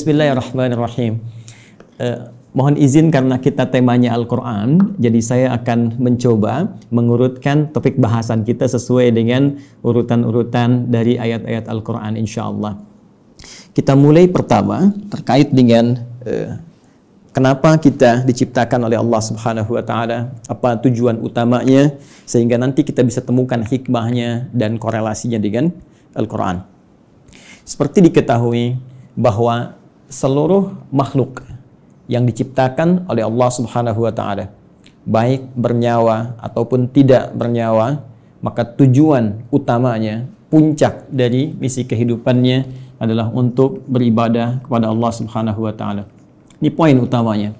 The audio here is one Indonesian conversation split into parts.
Bismillahirrahmanirrahim. Mohon izin karena kita temanya Al-Quran, jadi saya akan mencoba mengurutkan topik bahasan kita sesuai dengan urutan-urutan dari ayat-ayat Al-Quran insyaAllah. Kita mulai pertama terkait dengan kenapa kita diciptakan oleh Allah Subhanahu wa Ta'ala, apa tujuan utamanya, sehingga nanti kita bisa temukan hikmahnya dan korelasinya dengan Al-Quran. Seperti diketahui bahwa seluruh makhluk yang diciptakan oleh Allah Subhanahu wa Ta'ala, baik bernyawa ataupun tidak bernyawa, maka tujuan utamanya, puncak dari misi kehidupannya adalah untuk beribadah kepada Allah Subhanahu wa Ta'ala. Ini poin utamanya.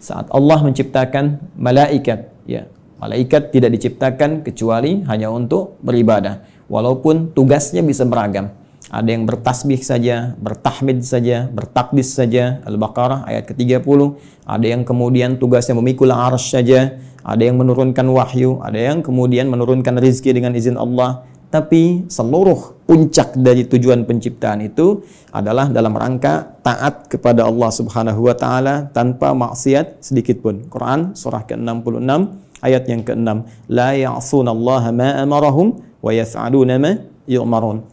Saat Allah menciptakan malaikat, ya, malaikat tidak diciptakan kecuali hanya untuk beribadah, walaupun tugasnya bisa beragam. Ada yang bertasbih saja, bertahmid saja, bertakdis saja, Al-Baqarah ayat ke-30. Ada yang kemudian tugasnya memikul arsy saja, ada yang menurunkan wahyu, ada yang kemudian menurunkan rezeki dengan izin Allah. Tapi seluruh puncak dari tujuan penciptaan itu adalah dalam rangka taat kepada Allah Subhanahu wa Ta'ala tanpa maksiat sedikit pun. Quran surah ke-66 ayat yang ke-6. La ya'sunallaha ma amarahum wa yaf'aluna ma yu'marun.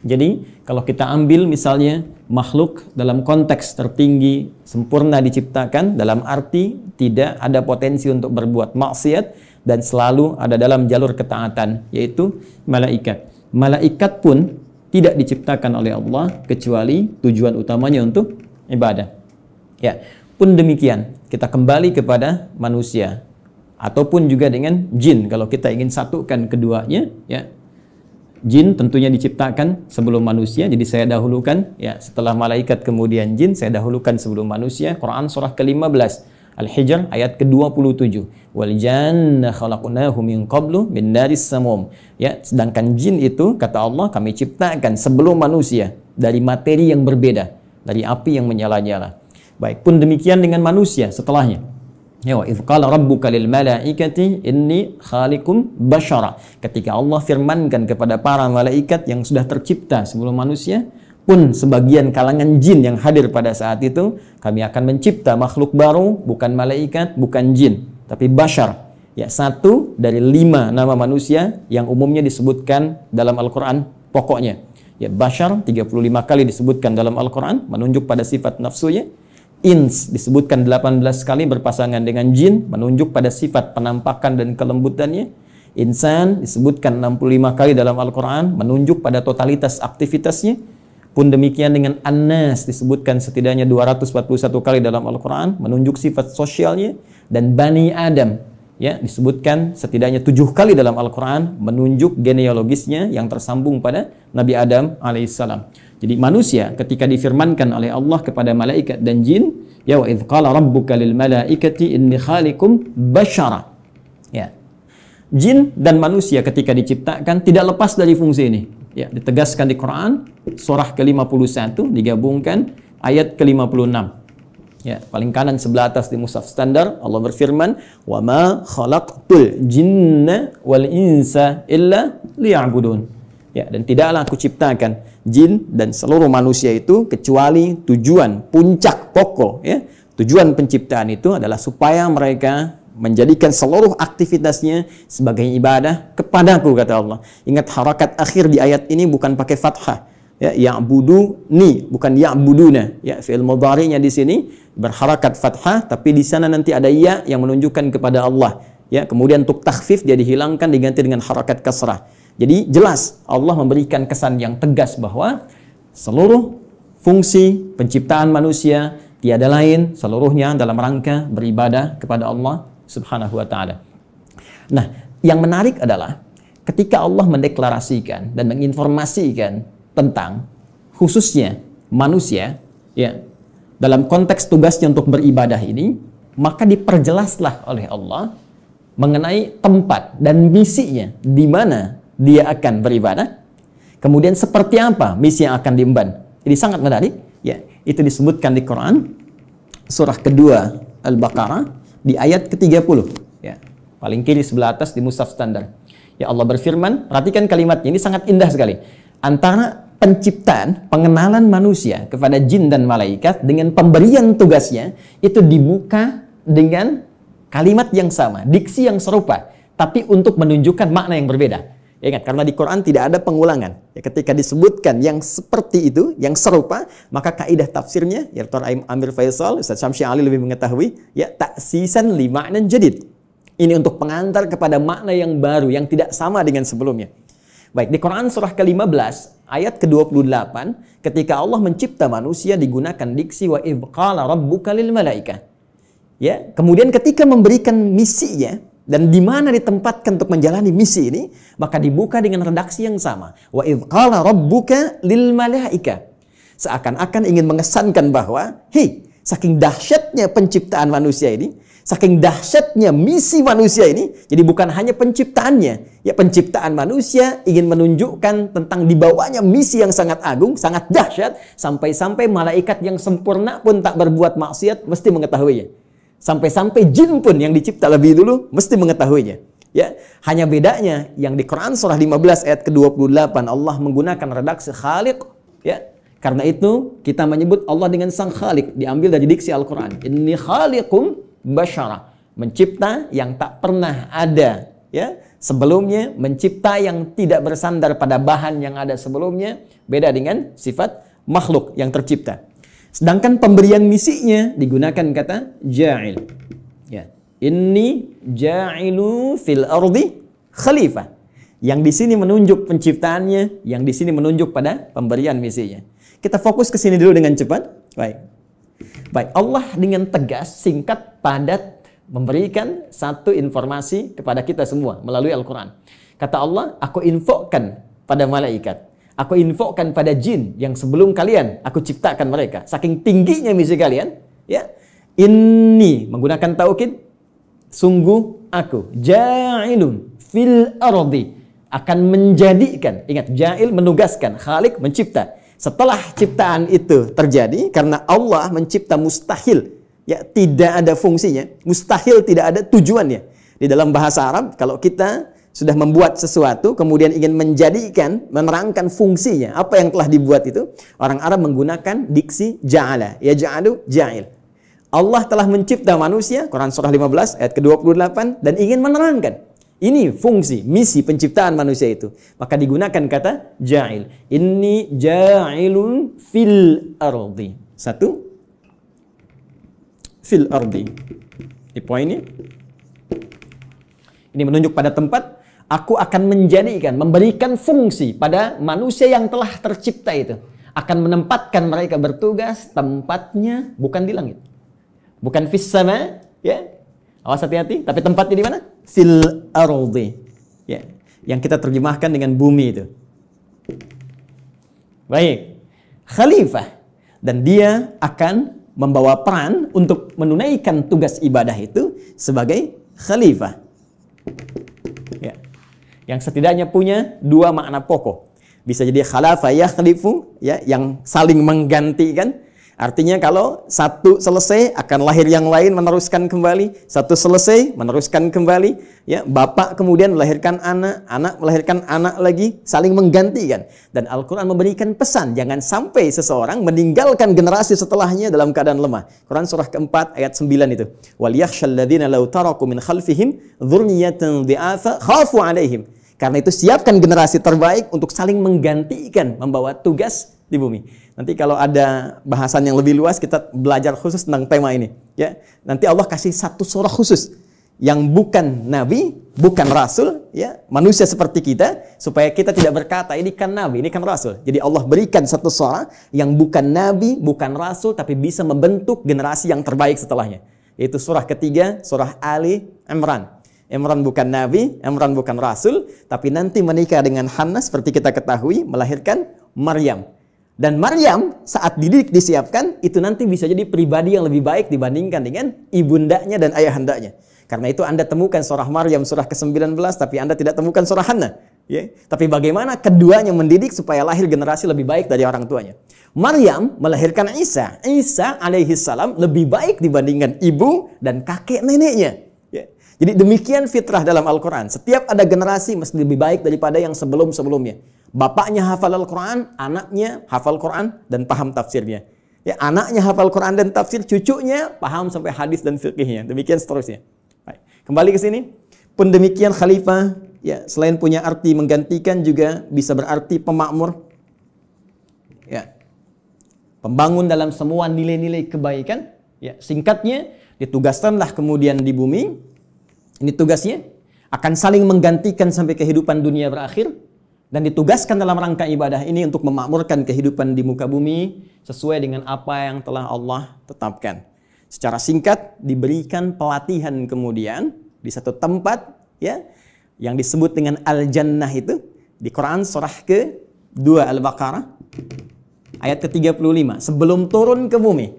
Jadi kalau kita ambil misalnya makhluk dalam konteks tertinggi sempurna diciptakan dalam arti tidak ada potensi untuk berbuat maksiat dan selalu ada dalam jalur ketaatan, yaitu malaikat. Malaikat pun tidak diciptakan oleh Allah kecuali tujuan utamanya untuk ibadah. Ya, pun demikian kita kembali kepada manusia ataupun juga dengan jin kalau kita ingin satukan keduanya, ya. Jin tentunya diciptakan sebelum manusia, jadi saya dahulukan, ya, setelah malaikat kemudian jin, saya dahulukan sebelum manusia. Quran surah ke-15 Al-Hijr ayat ke-27. Wal janna khalaqnahu min qablu min naris samum. Ya, sedangkan jin itu kata Allah kami ciptakan sebelum manusia dari materi yang berbeda, dari api yang menyala-nyala. Baik, pun demikian dengan manusia setelahnya. Ya, wa idz qala rabbuka lil malaikati inni khaliqum basyara. Ketika Allah firmankan kepada para malaikat yang sudah tercipta sebelum manusia, pun sebagian kalangan jin yang hadir pada saat itu, kami akan mencipta makhluk baru, bukan malaikat, bukan jin, tapi basyar. Ya, satu dari 5 nama manusia yang umumnya disebutkan dalam Al-Quran pokoknya. Ya, basyar 35 kali disebutkan dalam Al-Quran, menunjuk pada sifat nafsunya. Ins disebutkan 18 kali berpasangan dengan jin, menunjuk pada sifat penampakan dan kelembutannya. Insan disebutkan 65 kali dalam Al-Quran, menunjuk pada totalitas aktivitasnya. Pun demikian dengan An-Nas disebutkan setidaknya 241 kali dalam Al-Quran, menunjuk sifat sosialnya. Dan Bani Adam, ya, disebutkan setidaknya 7 kali dalam Al-Quran, menunjuk genealogisnya yang tersambung pada Nabi Adam alaihissalam. Jadi manusia ketika difirmankan oleh Allah kepada malaikat dan jin, ya wa idz qala rabbuka lil malaikati inni khaliqum basyara. Ya. Jin dan manusia ketika diciptakan tidak lepas dari fungsi ini. Ya, ditegaskan di Quran surah ke-51 digabungkan ayat ke-56. Ya, paling kanan sebelah atas di mushaf standar Allah berfirman, "Wa ma khalaqtul jinna wal insa illa liya'budun." Ya, dan tidaklah aku ciptakan jin dan seluruh manusia itu kecuali tujuan puncak pokok, ya. Tujuan penciptaan itu adalah supaya mereka menjadikan seluruh aktivitasnya sebagai ibadah kepadaku, kata Allah. Ingat harakat akhir di ayat ini bukan pakai fathah. Ya, ya'buduni bukan ya'buduna. Ya, fi'il mudhari'nya di sini berharakat fathah, tapi di sana nanti ada ya yang menunjukkan kepada Allah. Ya, kemudian untuk takhfif dia dihilangkan diganti dengan harakat kasrah. Jadi jelas Allah memberikan kesan yang tegas bahwa seluruh fungsi penciptaan manusia tiada lain seluruhnya dalam rangka beribadah kepada Allah Subhanahu wa Ta'ala. Nah, yang menarik adalah ketika Allah mendeklarasikan dan menginformasikan tentang khususnya manusia, ya, dalam konteks tugasnya untuk beribadah ini, maka diperjelaslah oleh Allah mengenai tempat dan misinya di mana dia akan beribadah, kemudian seperti apa misi yang akan diemban. Jadi sangat menarik, ya. Itu disebutkan di Quran surah kedua Al-Baqarah di ayat ke-30, ya. Paling kiri sebelah atas di mushaf standar. Ya, Allah berfirman, perhatikan kalimatnya, ini sangat indah sekali. Antara penciptaan, pengenalan manusia kepada jin dan malaikat dengan pemberian tugasnya itu dibuka dengan kalimat yang sama, diksi yang serupa, tapi untuk menunjukkan makna yang berbeda. Ya, ingat, karena di Quran tidak ada pengulangan. Ya, ketika disebutkan yang seperti itu, yang serupa, maka kaidah tafsirnya, ya Dr. Amir Faisal, Ustaz Syamsi Ali lebih mengetahui, ya ta'sisan li ma'nan jadid. Ini untuk pengantar kepada makna yang baru, yang tidak sama dengan sebelumnya. Baik, di Quran surah ke-15, ayat ke-28, ketika Allah mencipta manusia digunakan diksi wa idh qala rabbuka lil malaikah. Ya, kemudian ketika memberikan misinya, dan di mana ditempatkan untuk menjalani misi ini, maka dibuka dengan redaksi yang sama. Wa idz qala rabbuka lil malaika. Seakan-akan ingin mengesankan bahwa, hei, saking dahsyatnya penciptaan manusia ini, saking dahsyatnya misi manusia ini, jadi bukan hanya penciptaannya, ya penciptaan manusia ingin menunjukkan tentang dibawanya misi yang sangat agung, sangat dahsyat, sampai-sampai malaikat yang sempurna pun tak berbuat maksiat mesti mengetahuinya. Sampai-sampai jin pun yang dicipta lebih dulu mesti mengetahuinya. Ya, hanya bedanya yang di Quran surah 15 ayat ke-28 Allah menggunakan redaksi Khaliq, ya. Karena itu kita menyebut Allah dengan Sang Khaliq, diambil dari diksi Al-Qur'an. Inni khaliqum basyara, mencipta yang tak pernah ada, ya, sebelumnya, mencipta yang tidak bersandar pada bahan yang ada sebelumnya, beda dengan sifat makhluk yang tercipta. Sedangkan pemberian misinya digunakan kata ja'il. Ya. Inni ja'ilu fil ardi khalifah. Yang di sini menunjuk penciptaannya, yang di sini menunjuk pada pemberian misinya. Kita fokus ke sini dulu dengan cepat. Baik. Baik, Allah dengan tegas, singkat, padat memberikan satu informasi kepada kita semua melalui Al-Qur'an. Kata Allah, aku infokan pada malaikat. Aku infokan pada jin yang sebelum kalian aku ciptakan mereka. Saking tingginya misi kalian, ya. Inni menggunakan taukid, sungguh aku ja'ilun fil ardi, akan menjadikan. Ingat, ja'il menugaskan, khalik mencipta. Setelah ciptaan itu terjadi, karena Allah mencipta mustahil, ya tidak ada fungsinya, mustahil tidak ada tujuannya. Di dalam bahasa Arab, kalau kita sudah membuat sesuatu, kemudian ingin menjadikan, menerangkan fungsinya, apa yang telah dibuat itu, orang Arab menggunakan diksi ja'ala, yaj'alu ja'il. Allah telah mencipta manusia, Quran surah 15 ayat ke-28, dan ingin menerangkan, ini fungsi, misi penciptaan manusia itu. Maka digunakan kata ja'il. Inni ja'ilun fil ardi. Satu, fil ardi. Di poin ini. Ini menunjuk pada tempat. Aku akan menjadikan, memberikan fungsi pada manusia yang telah tercipta itu. Akan menempatkan mereka bertugas, tempatnya bukan di langit. Bukan fis sama, ya. Awas hati-hati, tapi tempatnya di mana? Fil ardi. Ya, yang kita terjemahkan dengan bumi itu. Baik. Khalifah, dan dia akan membawa peran untuk menunaikan tugas ibadah itu sebagai khalifah. Ya. Yang setidaknya punya dua makna pokok. Bisa jadi khalafa yakhlifu, ya, yang saling menggantikan. Artinya kalau satu selesai akan lahir yang lain meneruskan kembali, satu selesai meneruskan kembali, ya, bapak kemudian melahirkan anak, anak melahirkan anak lagi, saling menggantikan. Dan Al-Qur'an memberikan pesan jangan sampai seseorang meninggalkan generasi setelahnya dalam keadaan lemah. Quran surah keempat ayat 9 itu. Wal yakhshal ladzina law taraku min khalfihim dzurriyyatan dhi'afa khafu 'alaihim. Karena itu siapkan generasi terbaik untuk saling menggantikan membawa tugas di bumi. Nanti kalau ada bahasan yang lebih luas kita belajar khusus tentang tema ini, ya. Nanti Allah kasih satu surah khusus yang bukan nabi, bukan rasul, ya, manusia seperti kita, supaya kita tidak berkata ini kan nabi, ini kan rasul. Jadi Allah berikan satu surah yang bukan nabi, bukan rasul, tapi bisa membentuk generasi yang terbaik setelahnya. Yaitu surah ketiga, surah Ali Imran. Imran bukan nabi, Imran bukan rasul, tapi nanti menikah dengan Hannah seperti kita ketahui, melahirkan Maryam. Dan Maryam saat dididik disiapkan, itu nanti bisa jadi pribadi yang lebih baik dibandingkan dengan ibundanya dan ayahandanya. Karena itu Anda temukan surah Maryam surah ke-19, tapi Anda tidak temukan surah Hannah. Ya. Tapi bagaimana keduanya mendidik supaya lahir generasi lebih baik dari orang tuanya. Maryam melahirkan Isa. Isa alaihi salam lebih baik dibandingkan ibu dan kakek neneknya. Ya. Jadi demikian fitrah dalam Al-Quran. Setiap ada generasi mesti lebih baik daripada yang sebelum-sebelumnya. Bapaknya hafal Al-Quran, anaknya hafal Quran dan paham tafsirnya. Ya, anaknya hafal Quran dan tafsir, cucunya paham sampai hadis dan fikihnya. Demikian seterusnya. Baik. Kembali ke sini. Pun demikian khalifah, ya, selain punya arti menggantikan juga bisa berarti pemakmur. Ya. Pembangun dalam semua nilai-nilai kebaikan. Ya, singkatnya, ditugaskanlah kemudian di bumi. Ini tugasnya. Akan saling menggantikan sampai kehidupan dunia berakhir. Dan ditugaskan dalam rangka ibadah ini untuk memakmurkan kehidupan di muka bumi sesuai dengan apa yang telah Allah tetapkan. Secara singkat, diberikan pelatihan kemudian di satu tempat, ya, yang disebut dengan Al-Jannah itu di Quran surah ke-2 Al-Baqarah ayat ke-35. Sebelum turun ke bumi,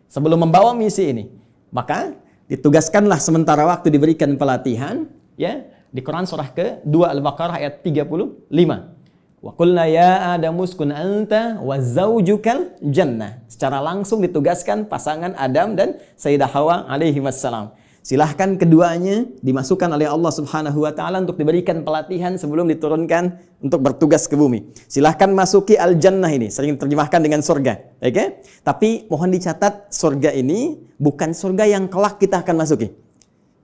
sebelum membawa misi ini, maka ditugaskanlah sementara waktu diberikan pelatihan, ya, di Quran surah ke-2 Al-Baqarah ayat 35. Wa qulna ya Adamu uskun anta wa zaujukal jannah. Secara langsung ditugaskan pasangan Adam dan Sayyidah Hawa alaihi wassalam. Silahkan keduanya dimasukkan oleh Allah Subhanahu wa taala untuk diberikan pelatihan sebelum diturunkan untuk bertugas ke bumi. Silahkan masuki al-jannah ini, sering terjemahkan dengan surga, oke? Okay? Tapi mohon dicatat, surga ini bukan surga yang kelak kita akan masuki.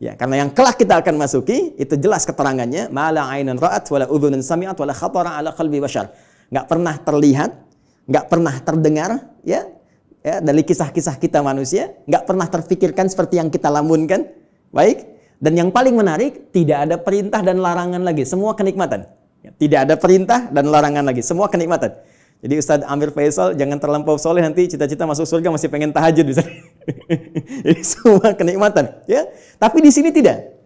Ya, karena yang kelak kita akan masuki itu jelas keterangannya, mala ainan ra'at wala udhunun sami'at wala khatara ala qalbi bashar. Enggak pernah terlihat, enggak pernah terdengar, ya dari kisah-kisah kita manusia, enggak pernah terfikirkan seperti yang kita lamunkan. Baik, dan yang paling menarik, tidak ada perintah dan larangan lagi, semua kenikmatan. Ya, tidak ada perintah dan larangan lagi, semua kenikmatan. Jadi Ustadz Amir Faisal jangan terlampau soleh, nanti cita-cita masuk surga masih pengen tahajud bisa. Jadi semua kenikmatan, ya. Tapi di sini tidak.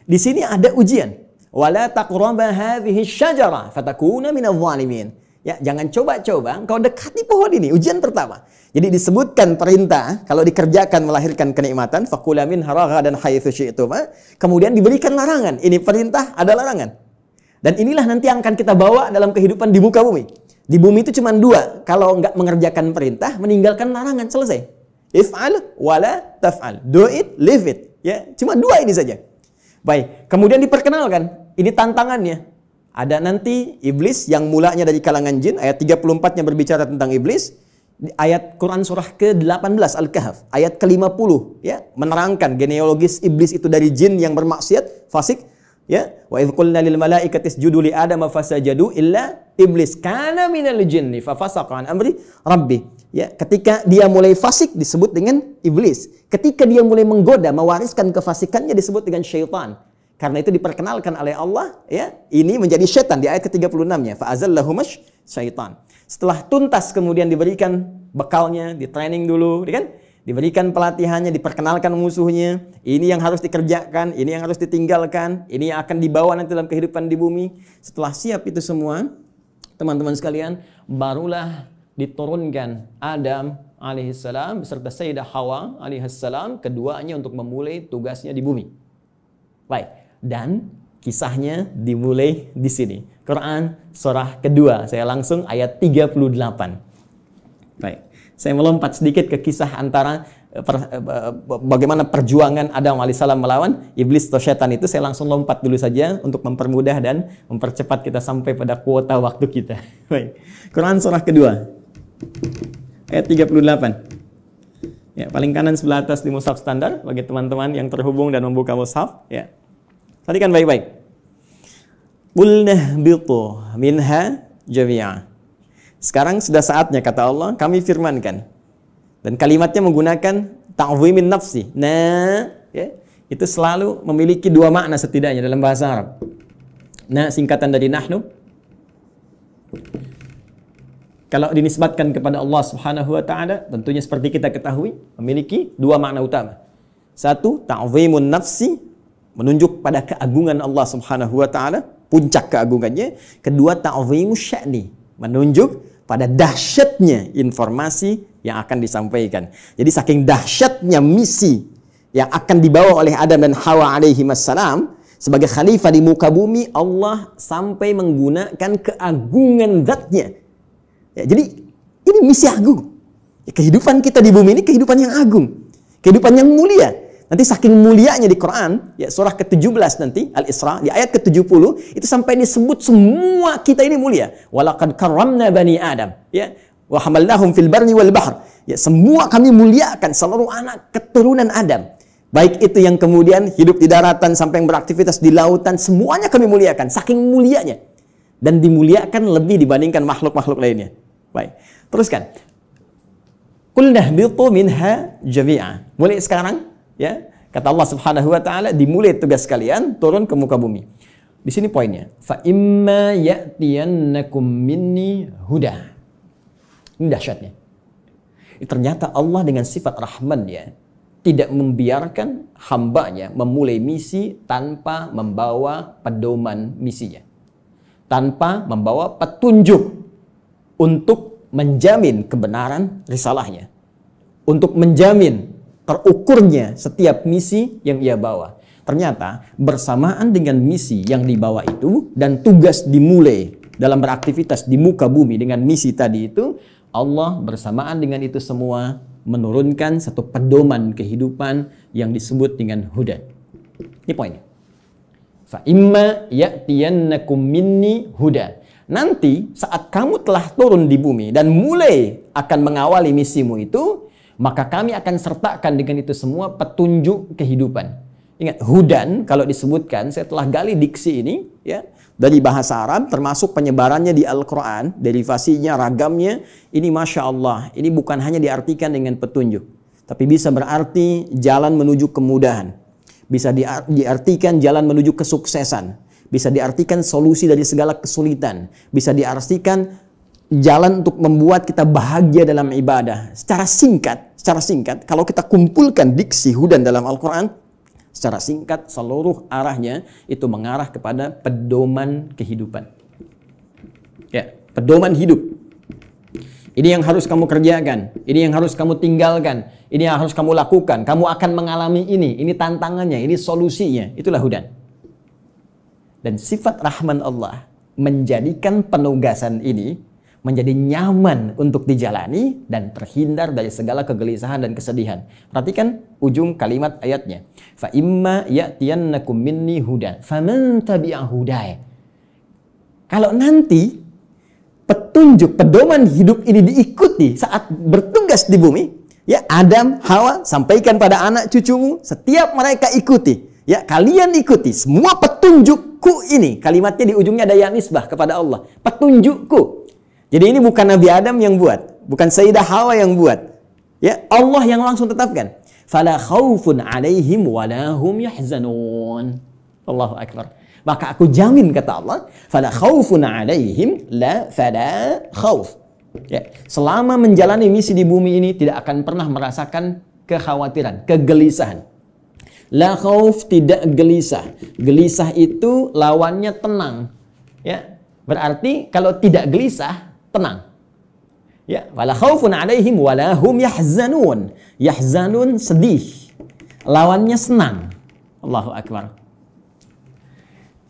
Di sini ada ujian. Wala taqraba hadhihi syajara fatakuna minadh dhalimin. Ya, jangan coba-coba engkau dekati pohon ini, ujian pertama. Jadi disebutkan perintah kalau dikerjakan melahirkan kenikmatan, fakula minha ragadan haitsu syi'tuma. Kemudian diberikan larangan. Ini perintah, ada larangan. Dan inilah nanti yang akan kita bawa dalam kehidupan di muka bumi. Di bumi itu cuma dua, kalau nggak mengerjakan perintah, meninggalkan larangan, selesai. If'al wala taf'al. Do it, leave it. Ya, cuma dua ini saja. Baik, kemudian diperkenalkan, ini tantangannya. Ada nanti iblis yang mulanya dari kalangan jin, ayat 34-nya berbicara tentang iblis. Ayat Quran surah ke-18 Al-Kahf, ayat ke-50, ya, menerangkan genealogis iblis itu dari jin yang bermaksiat, fasik. Ya, wa idz qulna lil malaikati isjudu li adama fasajadu illa iblis kana minal jinni fa fasaqa an amri rabbi. Ya, ketika dia mulai fasik disebut dengan iblis. Ketika dia mulai menggoda, mewariskan kefasikannya disebut dengan syaitan. Karena itu diperkenalkan oleh Allah, ya, ini menjadi syaitan di ayat ke-36-nya, fa azallahumash syaitan. Setelah tuntas kemudian diberikan bekalnya, di training dulu, kan? Diberikan pelatihannya, diperkenalkan musuhnya, ini yang harus dikerjakan, ini yang harus ditinggalkan, ini yang akan dibawa nanti dalam kehidupan di bumi. Setelah siap itu semua, teman-teman sekalian, barulah diturunkan Adam alaihissalam beserta Sayyidah Hawa alaihissalam, keduanya untuk memulai tugasnya di bumi. Baik, dan kisahnya dimulai di sini. Quran surah kedua, saya langsung ayat 38. Baik. Saya melompat sedikit ke kisah antara bagaimana perjuangan Adam alaihissalam melawan iblis atau syaitan itu. Saya langsung lompat dulu saja untuk mempermudah dan mempercepat kita sampai pada kuota waktu kita. Baik. Quran surah kedua ayat 38. Ya, paling kanan sebelah atas di mushaf standar bagi teman-teman yang terhubung dan membuka mushaf, ya. Perhatikan baik-baik. Qulna bitu minha jami'a. Sekarang sudah saatnya, kata Allah, kami firmankan. Dan kalimatnya menggunakan ta'zimin nafsi. Nah, ya, itu selalu memiliki dua makna setidaknya dalam bahasa Arab. Nah, singkatan dari nahnu. Kalau dinisbatkan kepada Allah Subhanahu wa taala, tentunya seperti kita ketahui, memiliki dua makna utama. Satu, ta'zimun nafsi, menunjuk pada keagungan Allah Subhanahu wa taala, puncak keagungannya. Kedua, ta'zimus sya'ni, menunjuk pada dahsyatnya informasi yang akan disampaikan. Jadi saking dahsyatnya misi yang akan dibawa oleh Adam dan Hawa alaihi wassalam sebagai khalifah di muka bumi, Allah sampai menggunakan keagungan zatnya. Ya, jadi ini misi agung. Kehidupan kita di bumi ini kehidupan yang agung, kehidupan yang mulia. Nanti saking mulianya di Quran, ya surah ke-17 nanti, Al-Isra, di ayat ke-70, itu sampai disebut semua kita ini mulia. Walaqad karramna bani Adam. Ya, wa hamalnahum fil barri wal bahr. Ya, semua kami muliakan seluruh anak keturunan Adam. Baik itu yang kemudian hidup di daratan sampai yang beraktivitas di lautan, semuanya kami muliakan, saking mulianya. Dan dimuliakan lebih dibandingkan makhluk-makhluk lainnya. Baik, teruskan. Qulna ihbitu minha jami'a. Mulai sekarang, ya, kata Allah Subhanahu wa taala, dimulai tugas kalian turun ke muka bumi. Di sini poinnya. Fa imma ya'tiyannakum minni huda. Ini dahsyatnya. Ternyata Allah dengan sifat Rahman-Nya tidak membiarkan hambanya memulai misi tanpa membawa pedoman misinya. Tanpa membawa petunjuk untuk menjamin kebenaran risalahnya. Untuk menjamin terukurnya setiap misi yang ia bawa. Ternyata bersamaan dengan misi yang dibawa itu dan tugas dimulai dalam beraktivitas di muka bumi dengan misi tadi itu, Allah bersamaan dengan itu semua menurunkan satu pedoman kehidupan yang disebut dengan hudan. Ini poinnya. Fa imma ya'tiyannakum minni huda. Nanti saat kamu telah turun di bumi dan mulai akan mengawali misimu itu, maka kami akan sertakan dengan itu semua petunjuk kehidupan. Ingat, hudan kalau disebutkan, saya telah gali diksi ini, ya, dari bahasa Arab, termasuk penyebarannya di Al-Quran, derivasinya, ragamnya, ini Masya Allah, ini bukan hanya diartikan dengan petunjuk, tapi bisa berarti jalan menuju kemudahan, bisa diartikan jalan menuju kesuksesan, bisa diartikan solusi dari segala kesulitan, bisa diartikan jalan untuk membuat kita bahagia dalam ibadah. Secara singkat, kalau kita kumpulkan diksi hudan dalam Al-Quran, secara singkat seluruh arahnya itu mengarah kepada pedoman kehidupan. Ya, pedoman hidup. Ini yang harus kamu kerjakan, ini yang harus kamu tinggalkan, ini yang harus kamu lakukan. Kamu akan mengalami ini tantangannya, ini solusinya. Itulah hudan. Dan sifat Rahman Allah menjadikan penugasan ini menjadi nyaman untuk dijalani dan terhindar dari segala kegelisahan dan kesedihan. Perhatikan ujung kalimat ayatnya. Fa imma ya'tiyannakum minni huda faman tabi'a hudaya. Kalau nanti petunjuk pedoman hidup ini diikuti saat bertugas di bumi, ya, Adam, Hawa, sampaikan pada anak cucumu, setiap mereka ikuti. Ya, kalian ikuti semua petunjukku ini. Kalimatnya di ujungnya ada ya nisbah kepada Allah. Petunjukku. Jadi ini bukan Nabi Adam yang buat, bukan Sayyidah Hawa yang buat. Ya, Allah yang langsung tetapkan. Fala khaufun 'alaihim wa la hum yahzanun. Allahu akbar. Maka aku jamin, kata Allah, fala khaufun 'alaihim la fala khauf. Ya, selama menjalani misi di bumi ini tidak akan pernah merasakan kekhawatiran, kegelisahan. La khauf, tidak gelisah. Gelisah itu lawannya tenang. Ya, berarti kalau tidak gelisah, tenang. Ya, wala khaufun 'alaihim wa la hum yahzanun. Yahzanun, sedih. Lawannya senang. Allahu akbar.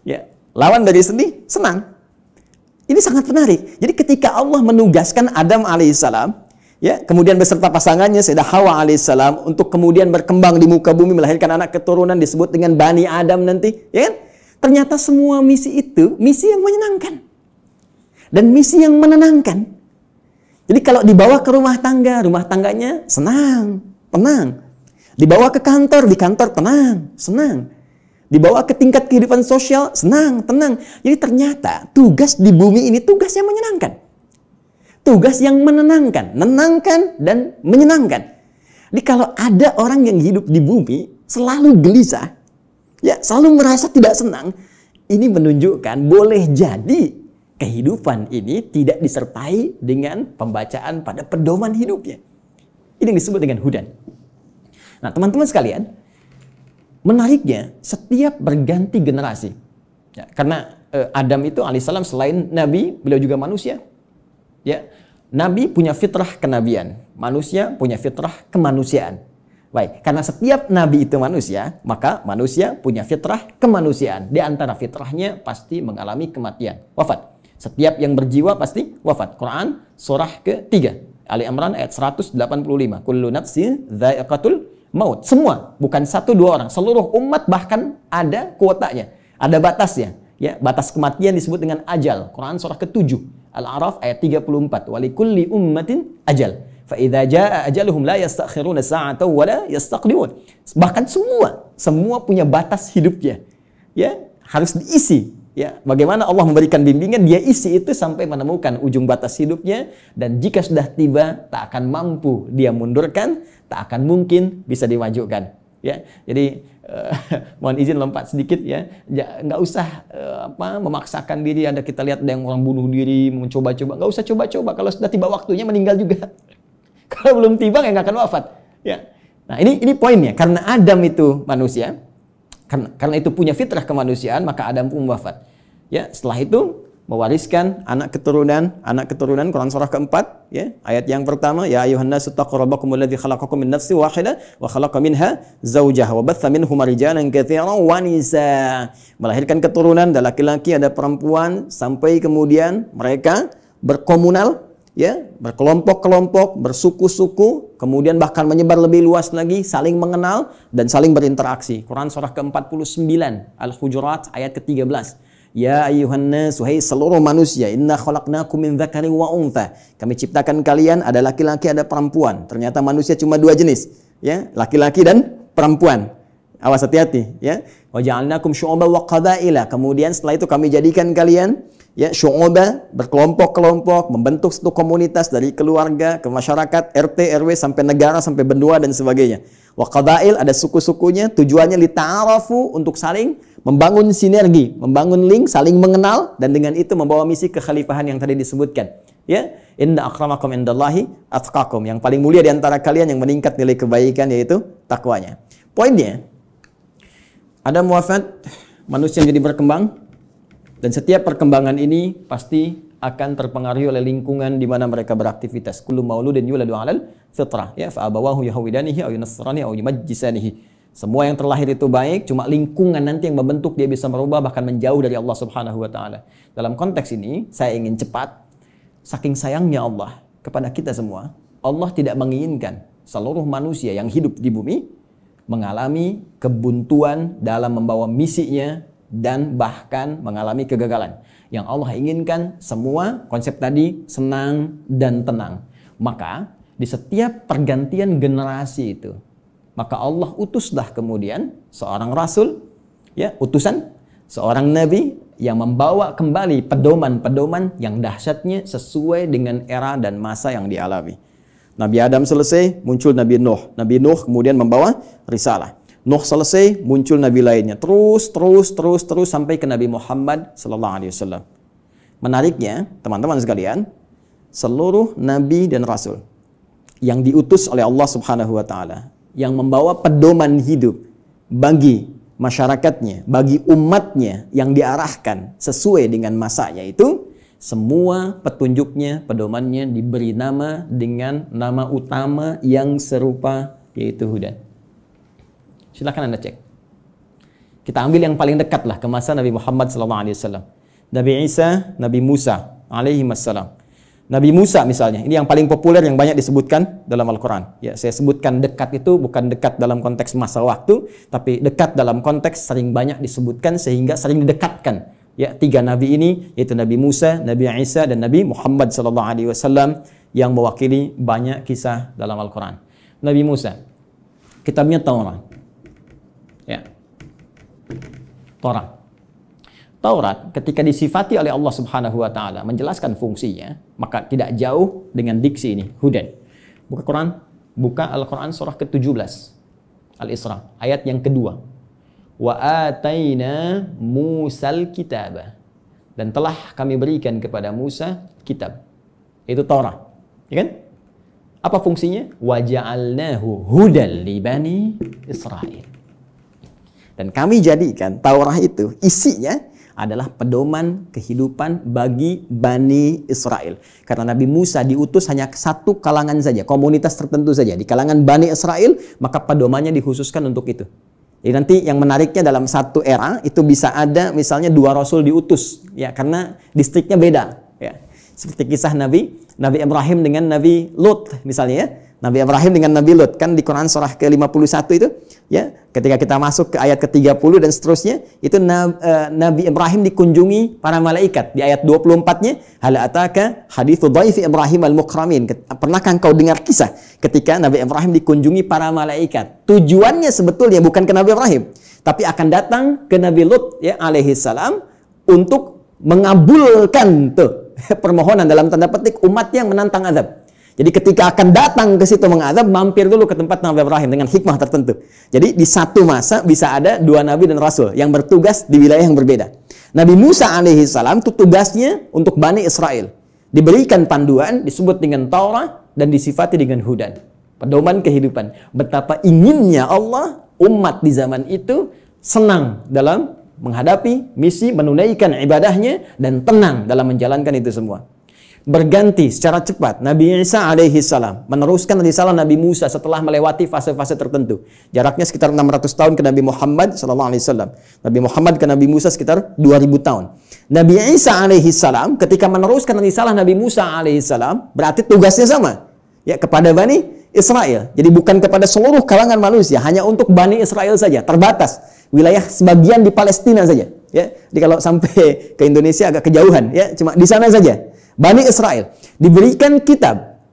Ya, lawan dari sedih, senang. Ini sangat menarik. Jadi ketika Allah menugaskan Adam alaihissalam, ya, kemudian beserta pasangannya Sayyidah Hawa alaihissalam untuk kemudian berkembang di muka bumi, melahirkan anak keturunan disebut dengan Bani Adam nanti, ya kan? Ternyata semua misi itu misi yang menyenangkan dan misi yang menenangkan. Jadi kalau dibawa ke rumah tangganya senang, tenang. Dibawa ke kantor, di kantor tenang, senang. Dibawa ke tingkat kehidupan sosial, senang, tenang. Jadi ternyata tugas di bumi ini tugas yang menyenangkan. Tugas yang menenangkan, menenangkan dan menyenangkan. Jadi kalau ada orang yang hidup di bumi selalu gelisah, ya, selalu merasa tidak senang, ini menunjukkan boleh jadi kehidupan ini tidak disertai dengan pembacaan pada pedoman hidupnya. Ini yang disebut dengan hudan. Nah, teman-teman sekalian, menariknya setiap berganti generasi, ya, karena Adam itu alaihissalam selain nabi, beliau juga manusia. Ya, nabi punya fitrah kenabian, manusia punya fitrah kemanusiaan. Baik, karena setiap nabi itu manusia, maka manusia punya fitrah kemanusiaan. Di antara fitrahnya pasti mengalami kematian, wafat. Setiap yang berjiwa pasti wafat. Quran surah ke-3, Ali Imran ayat 185. Kullu nafsin dha'iqatul maut. Semua, bukan 1-2 orang. Seluruh umat bahkan ada kuotanya, ada batasnya. Ya, batas kematian disebut dengan ajal. Quran surah ke-7, Al-A'raf ayat 34. Walikulli ummatin ajal. Fa idza jaa ajaluhum la yastakhiruna sa'atan wa la yastaqdimun. Bahkan semua punya batas hidupnya. Ya, harus diisi. Ya, bagaimana Allah memberikan bimbingan, dia isi itu sampai menemukan ujung batas hidupnya, dan jika sudah tiba tak akan mampu dia mundurkan, tak akan mungkin bisa dimajukan. Ya, jadi mohon izin lompat sedikit ya, nggak usah memaksakan diri. Ada kita lihat ada yang orang bunuh diri, mencoba-coba, nggak usah coba-coba. Kalau sudah tiba waktunya meninggal juga. Kalau belum tiba ya nggak akan wafat. Ya, nah ini poinnya. Karena Adam itu manusia. Karena itu punya fitrah kemanusiaan, maka Adam pun wafat. Ya, setelah itu mewariskan anak keturunan Quran surah ke-4 ya, ayat yang pertama, ya ayuhan nasu taqu rabbakumul ladzi khalaqakum min nafsin wahidah wa khalaqa minha zawjaha wa batha minhuma rijalan katsiran wa nisaa. Melahirkan keturunan, ada laki-laki, ada perempuan, sampai kemudian mereka berkomunal ya, berkelompok-kelompok, bersuku-suku, kemudian bahkan menyebar lebih luas lagi, saling mengenal dan saling berinteraksi. Quran surah ke-49 Al-Hujurat ayat ke-13. Ya ayyuhan nas, wahai seluruh manusia, inna khalaqnakum min dzakarin wa untha. Kami ciptakan kalian, ada laki-laki, ada perempuan. Ternyata manusia cuma 2 jenis, ya, laki-laki dan perempuan. Awas, hati-hati ya. Wa ja'alnakum syu'uban wa qabaila. Kemudian setelah itu kami jadikan kalian ya syu'uba, berkelompok-kelompok, membentuk satu komunitas dari keluarga ke masyarakat, RT, RW sampai negara, sampai benua dan sebagainya. Wa qabail, ada suku-sukunya, tujuannya lita'arafu, untuk saling membangun sinergi, membangun link, saling mengenal, dan dengan itu membawa misi kekhalifahan yang tadi disebutkan. Ya, inna akramakum indallahi atqakum. Yang paling mulia di antara kalian yang meningkat nilai kebaikan yaitu takwanya. Poinnya, Adam wafat, manusia menjadi berkembang, dan setiap perkembangan ini pasti akan terpengaruhi oleh lingkungan di mana mereka beraktivitas. Kullu mauludin yuladu 'alal fitrah, ya, fa abawahu yahwidanihi aw yunassiranihi aw yumajjisanihi. Semua yang terlahir itu baik, cuma lingkungan nanti yang membentuk dia bisa merubah, bahkan menjauh dari Allah Subhanahu wa taala. Dalam konteks ini, saya ingin cepat, saking sayangnya Allah kepada kita semua, Allah tidak menginginkan seluruh manusia yang hidup di bumi mengalami kebuntuan dalam membawa misinya dan bahkan mengalami kegagalan. Yang Allah inginkan semua konsep tadi senang dan tenang. Maka di setiap pergantian generasi itu, maka Allah utuslah kemudian seorang rasul, ya, utusan, seorang nabi yang membawa kembali pedoman-pedoman yang dahsyatnya sesuai dengan era dan masa yang dialami. Nabi Adam selesai, muncul Nabi Nuh. Nabi Nuh kemudian membawa risalah. Nuh selesai, muncul nabi lainnya. Terus sampai ke Nabi Muhammad sallallahu alaihi wasallam. Menariknya, teman-teman sekalian, seluruh nabi dan rasul yang diutus oleh Allah Subhanahu wa taala, yang membawa pedoman hidup bagi masyarakatnya, bagi umatnya, yang diarahkan sesuai dengan masanya, itu semua petunjuknya, pedomannya diberi nama dengan nama utama yang serupa, yaitu Hudan. Silakan Anda cek. Kita ambil yang paling dekat lah ke masa Nabi Muhammad SAW. Nabi Isa, Nabi Musa alaihi wassalam. Nabi Musa misalnya, ini yang paling populer, yang banyak disebutkan dalam Al-Quran. Ya, saya sebutkan dekat itu bukan dekat dalam konteks masa waktu, tapi dekat dalam konteks sering banyak disebutkan sehingga sering didekatkan. Ya, 3 nabi ini yaitu Nabi Musa, Nabi Isa, dan Nabi Muhammad SAW yang mewakili banyak kisah dalam Al-Quran. Nabi Musa, kitabnya Taurat. Ya, Taurat ketika disifati oleh Allah Subhanahu wa taala menjelaskan fungsinya, maka tidak jauh dengan diksi ini, Hudan. Buka Al-Quran surah ke-17 Al-Isra ayat yang kedua. Wa ataina Musal kitaba, dan telah kami berikan kepada Musa kitab, itu Taurat, ya kan? Apa fungsinya? Wa ja'alnahu hudal li bani Israil. Dan kami jadikan Taurat itu isinya adalah pedoman kehidupan bagi Bani Israel. Karena Nabi Musa diutus hanya satu kalangan saja, komunitas tertentu saja. Di kalangan Bani Israel, maka pedomannya dikhususkan untuk itu. Jadi nanti yang menariknya dalam satu era, itu bisa ada misalnya 2 rasul diutus. Ya, karena distriknya beda. Ya. Seperti kisah Nabi Ibrahim dengan Nabi Lut misalnya ya. Nabi Ibrahim dengan Nabi Lut, kan di Quran surah ke-51 itu, ya, ketika kita masuk ke ayat ke-30 dan seterusnya, itu Nabi Ibrahim dikunjungi para malaikat. Di ayat 24-nya, hal ataka hadithu dhaifi Ibrahim al-mukramin. Pernahkah engkau dengar kisah ketika Nabi Ibrahim dikunjungi para malaikat? Tujuannya sebetulnya bukan ke Nabi Ibrahim, tapi akan datang ke Nabi Lut, ya, alaihi salam, untuk mengabulkan tuh permohonan dalam tanda petik umat yang menantang azab. Jadi ketika akan datang ke situ mengadab, mampir dulu ke tempat Nabi Ibrahim dengan hikmah tertentu. Jadi di satu masa bisa ada dua nabi dan rasul yang bertugas di wilayah yang berbeda. Nabi Musa alaihi salam itu tugasnya untuk Bani Israel. Diberikan panduan, disebut dengan Taurat dan disifati dengan Hudan. Pedoman kehidupan. Betapa inginnya Allah umat di zaman itu senang dalam menghadapi misi, menunaikan ibadahnya, dan tenang dalam menjalankan itu semua. Berganti secara cepat Nabi Isa alaihi salam meneruskan risalah Nabi Musa setelah melewati fase-fase tertentu. Jaraknya sekitar 600 tahun ke Nabi Muhammad sallallahu alaihi wasallam. Nabi Muhammad ke Nabi Musa sekitar 2000 tahun. Nabi Isa alaihi salam ketika meneruskan risalah Nabi Musa alaihi salam berarti tugasnya sama, ya, kepada Bani Israel. Jadi bukan kepada seluruh kalangan manusia, hanya untuk Bani Israel saja, terbatas. Wilayah sebagian di Palestina saja, ya. Jadi kalau sampai ke Indonesia agak kejauhan, ya, cuma di sana saja. Bani Israel diberikan kitab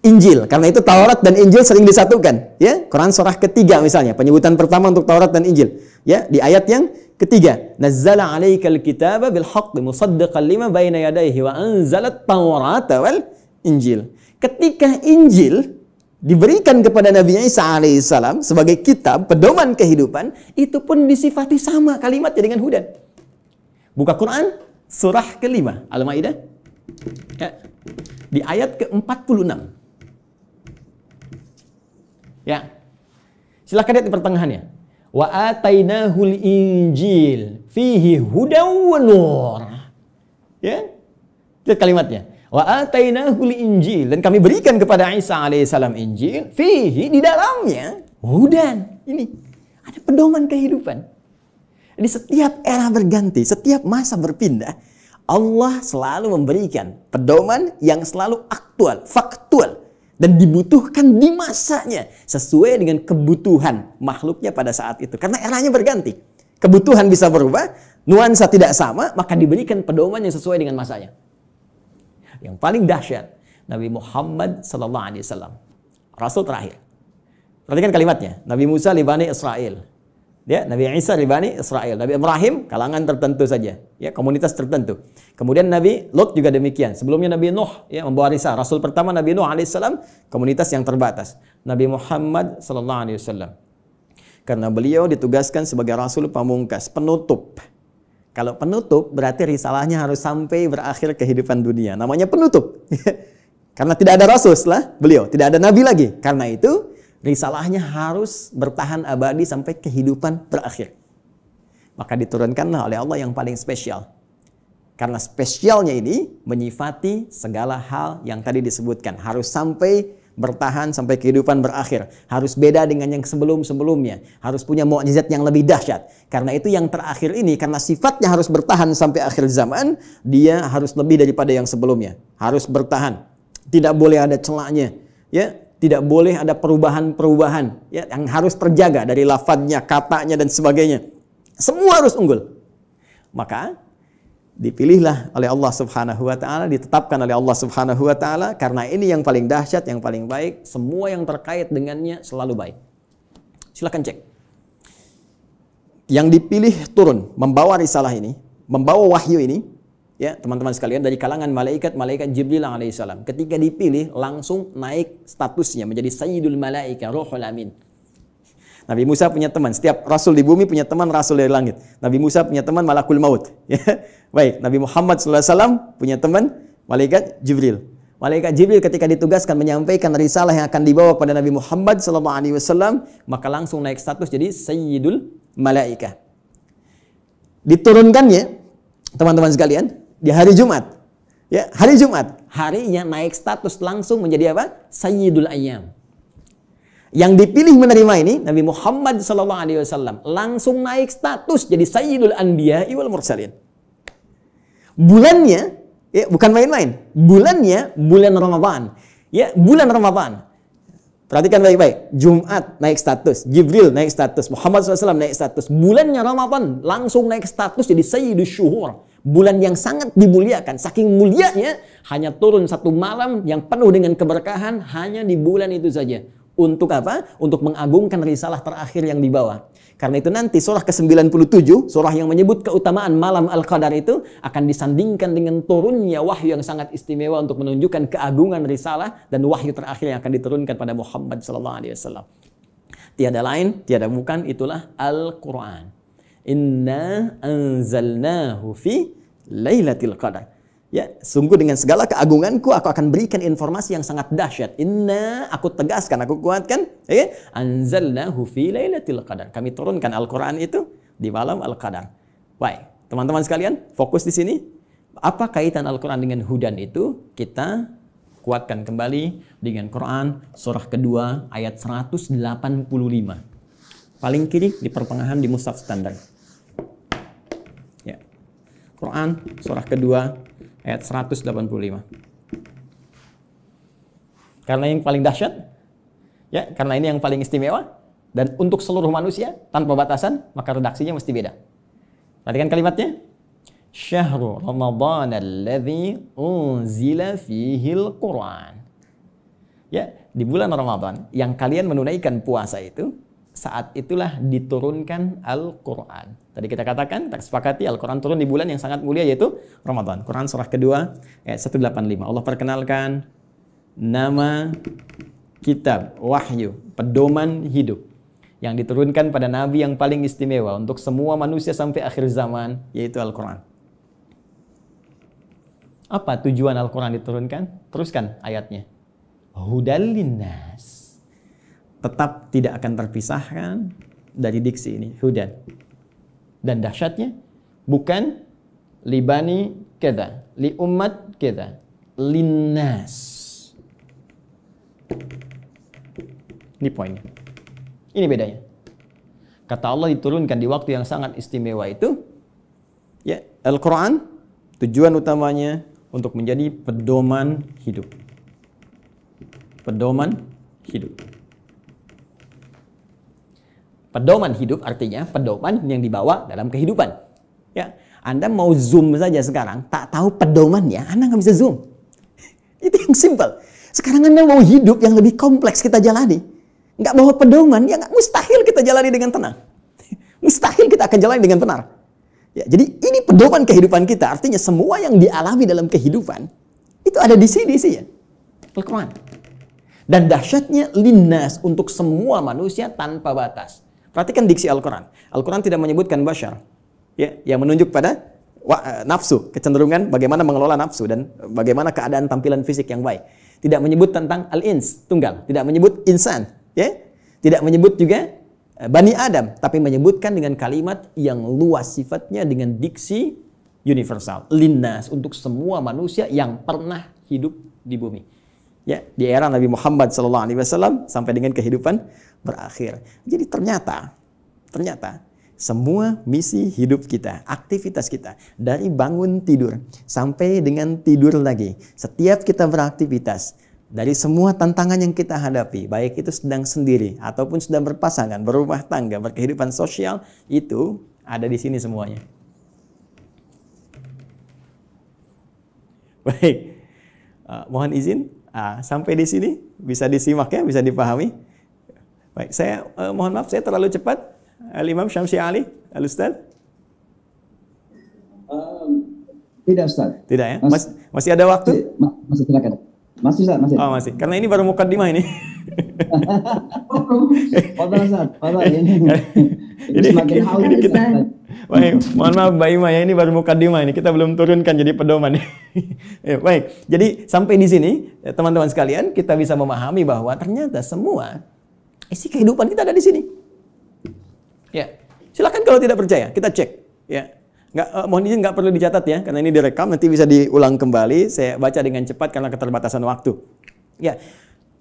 Injil, karena itu Taurat dan Injil sering disatukan, ya. Quran surah ketiga misalnya, penyebutan pertama untuk Taurat dan Injil, ya, di ayat yang ketiga, nazzala 'alaikal kitaba bil haqqi musaddiqan lima baina yadayhi wa anzalat Taurata wal Injil. Ketika Injil diberikan kepada Nabi Isa alaihissalam sebagai kitab pedoman kehidupan, itu pun disifati sama kalimatnya dengan Hudan. Buka Quran surah ke-5 Al-Maidah, ya, di ayat ke-46. Ya. Silakan lihat di pertengahannya. Wa atainahul injil fihi hudaw wa nur. Ya. Lihat kalimatnya. Wa atainahul injil, dan kami berikan kepada Isa alaihissalam Injil, fihi, di dalamnya hudan. Ini ada pedoman kehidupan. Jadi setiap era berganti, setiap masa berpindah, Allah selalu memberikan pedoman yang selalu aktual, faktual, dan dibutuhkan di masanya sesuai dengan kebutuhan makhluknya pada saat itu. Karena eranya berganti, kebutuhan bisa berubah, nuansa tidak sama, maka diberikan pedoman yang sesuai dengan masanya. Yang paling dahsyat, Nabi Muhammad sallallahu alaihi wasallam, rasul terakhir. Perhatikan kalimatnya, Nabi Musa li Bani Israel, ya, Nabi Isa li Bani Israel, Nabi Ibrahim kalangan tertentu saja, ya, komunitas tertentu. Kemudian Nabi Lut juga demikian. Sebelumnya Nabi Nuh, ya, membawa risalah. Rasul pertama Nabi Nuh alaihissalam, komunitas yang terbatas. Nabi Muhammad sallallahu alaihi wasallam, karena beliau ditugaskan sebagai rasul pamungkas, penutup. Kalau penutup berarti risalahnya harus sampai berakhir kehidupan dunia. Namanya penutup. Karena tidak ada rasul setelah beliau, tidak ada nabi lagi. Karena itu risalahnya harus bertahan abadi sampai kehidupan berakhir. Maka diturunkanlah oleh Allah yang paling spesial. Karena spesialnya ini menyifati segala hal yang tadi disebutkan. Harus sampai bertahan sampai kehidupan berakhir. Harus beda dengan yang sebelum-sebelumnya. Harus punya mukjizat yang lebih dahsyat. Karena itu yang terakhir ini, karena sifatnya harus bertahan sampai akhir zaman, dia harus lebih daripada yang sebelumnya. Harus bertahan. Tidak boleh ada celahnya, ya. Tidak boleh ada perubahan-perubahan, ya, yang harus terjaga dari lafadznya, katanya, dan sebagainya. Semua harus unggul. Maka dipilihlah oleh Allah Subhanahu wa taala, ditetapkan oleh Allah Subhanahu wa taala, karena ini yang paling dahsyat, yang paling baik, semua yang terkait dengannya selalu baik. Silakan cek. Yang dipilih turun membawa risalah ini, membawa wahyu ini, ya, teman-teman sekalian, dari kalangan malaikat Jibril alaihissalam. Ketika dipilih langsung naik statusnya menjadi Sayyidul Malaika, Ruhul Amin. Nabi Musa punya teman, setiap rasul di bumi punya teman rasul dari langit. Nabi Musa punya teman Malakul Maut. Ya. Baik, Nabi Muhammad SAW punya teman malaikat Jibril. Malaikat Jibril ketika ditugaskan menyampaikan risalah yang akan dibawa pada Nabi Muhammad SAW, maka langsung naik status jadi Sayyidul Malaika. Diturunkannya, teman-teman sekalian, di hari Jumat. Ya, hari Jumat, harinya naik status langsung menjadi apa? Sayyidul Ayyam. Yang dipilih menerima ini Nabi Muhammad SAW langsung naik status jadi Sayyidul Anbiya wal Mursalin. Bulannya, ya, bukan main-main. Bulannya bulan Ramadan. Ya, bulan Ramadan. Perhatikan baik-baik. Jumat naik status, Jibril naik status, Muhammad SAW naik status. Bulannya Ramadan langsung naik status jadi Sayyidus Syuhur. Bulan yang sangat dimuliakan. Saking mulianya, hanya turun satu malam yang penuh dengan keberkahan hanya di bulan itu saja. Untuk apa? Untuk mengagungkan risalah terakhir yang dibawa. Karena itu nanti surah ke-97, surah yang menyebut keutamaan malam Al-Qadar itu akan disandingkan dengan turunnya wahyu yang sangat istimewa untuk menunjukkan keagungan risalah dan wahyu terakhir yang akan diturunkan pada Muhammad SAW. Tiada lain, tiada bukan, itulah Al-Quran. Inna anzalnahu fi Lailatul Qadar. Ya, sungguh dengan segala keagunganku aku akan berikan informasi yang sangat dahsyat. Inna, aku tegaskan, aku kuatkan, ya, anzalnahu fi Lailatul Qadar. Kami turunkan Al-Qur'an itu di malam Al-Qadar. Baik, teman-teman sekalian, fokus di sini. Apa kaitan Al-Qur'an dengan hudan itu? Kita kuatkan kembali dengan Quran surah kedua ayat 185. Paling kiri di pertengahan di mushaf standar. Ya. Quran surah kedua ayat 185. Karena yang paling dahsyat, ya, karena ini yang paling istimewa, dan untuk seluruh manusia tanpa batasan, maka redaksinya mesti beda. Perhatikan kalimatnya. Syahrul Ramadan alladzi unzila fihil Qur'an. Ya, di bulan Ramadan yang kalian menunaikan puasa itu, saat itulah diturunkan Al-Quran. Tadi kita katakan, tak sepakati Al-Quran turun di bulan yang sangat mulia yaitu Ramadan. Quran surah kedua ayat 185. Allah perkenalkan nama kitab wahyu, pedoman hidup yang diturunkan pada Nabi yang paling istimewa untuk semua manusia sampai akhir zaman, yaitu Al-Quran. Apa tujuan Al-Quran diturunkan? Teruskan ayatnya. Hudal linnas. Tetap tidak akan terpisahkan dari diksi ini, hudan. Dan dahsyatnya bukan libani kita, li umat kita, linnas. Ini poinnya. Ini bedanya. Kata Allah diturunkan di waktu yang sangat istimewa itu, ya, Al-Quran tujuan utamanya untuk menjadi pedoman hidup. Pedoman hidup. Pedoman hidup artinya pedoman yang dibawa dalam kehidupan. Ya, Anda mau zoom saja sekarang, tak tahu pedomannya, Anda nggak bisa zoom. Itu yang simple. Sekarang Anda mau hidup yang lebih kompleks kita jalani, nggak bawa pedoman, ya nggak, mustahil kita jalani dengan tenang. Mustahil kita akan jalani dengan benar. Ya, jadi ini pedoman kehidupan kita. Artinya semua yang dialami dalam kehidupan itu ada di sini sih ya, Al-Quran. Dan dahsyatnya linnas, untuk semua manusia tanpa batas. Perhatikan diksi Al-Quran. Al-Quran tidak menyebutkan bashar, ya, yang menunjuk pada nafsu, kecenderungan bagaimana mengelola nafsu dan bagaimana keadaan tampilan fisik yang baik. Tidak menyebut tentang al-ins, tunggal. Tidak menyebut insan, ya. Tidak menyebut juga Bani Adam, tapi menyebutkan dengan kalimat yang luas sifatnya dengan diksi universal. Linnas, untuk semua manusia yang pernah hidup di bumi. Ya, di era Nabi Muhammad SAW sampai dengan kehidupan berakhir. Jadi ternyata semua misi hidup kita, aktivitas kita, dari bangun tidur sampai dengan tidur lagi, setiap kita beraktivitas, dari semua tantangan yang kita hadapi, baik itu sedang sendiri ataupun sedang berpasangan, berumah tangga, berkehidupan sosial, itu ada di sini semuanya. Baik, mohon izin. Sampai di sini bisa disimak ya, bisa dipahami. Baik, saya mohon maaf saya terlalu cepat. Al-Imam Syamsi Ali, Al-Ustaz. Tidak, Ustaz. Tidak ya? Masih ada waktu? Masih silakan. Masih, Ustaz, masih. Oh, masih. Karena ini baru mukaddimah ini. Fadhal, Ustaz. Fadhal ini semakin haus kita. Baik, mohon maaf Mbak Ima ya, ini baru mukaddimah ini. Kita belum turunkan jadi pedoman. Ya, baik. Jadi sampai di sini teman-teman sekalian, kita bisa memahami bahwa ternyata semua isi kehidupan kita ada di sini. Ya. Silakan kalau tidak percaya, kita cek, ya. Mohon izin nggak perlu dicatat ya, karena ini direkam, nanti bisa diulang kembali. Saya baca dengan cepat karena keterbatasan waktu. Ya.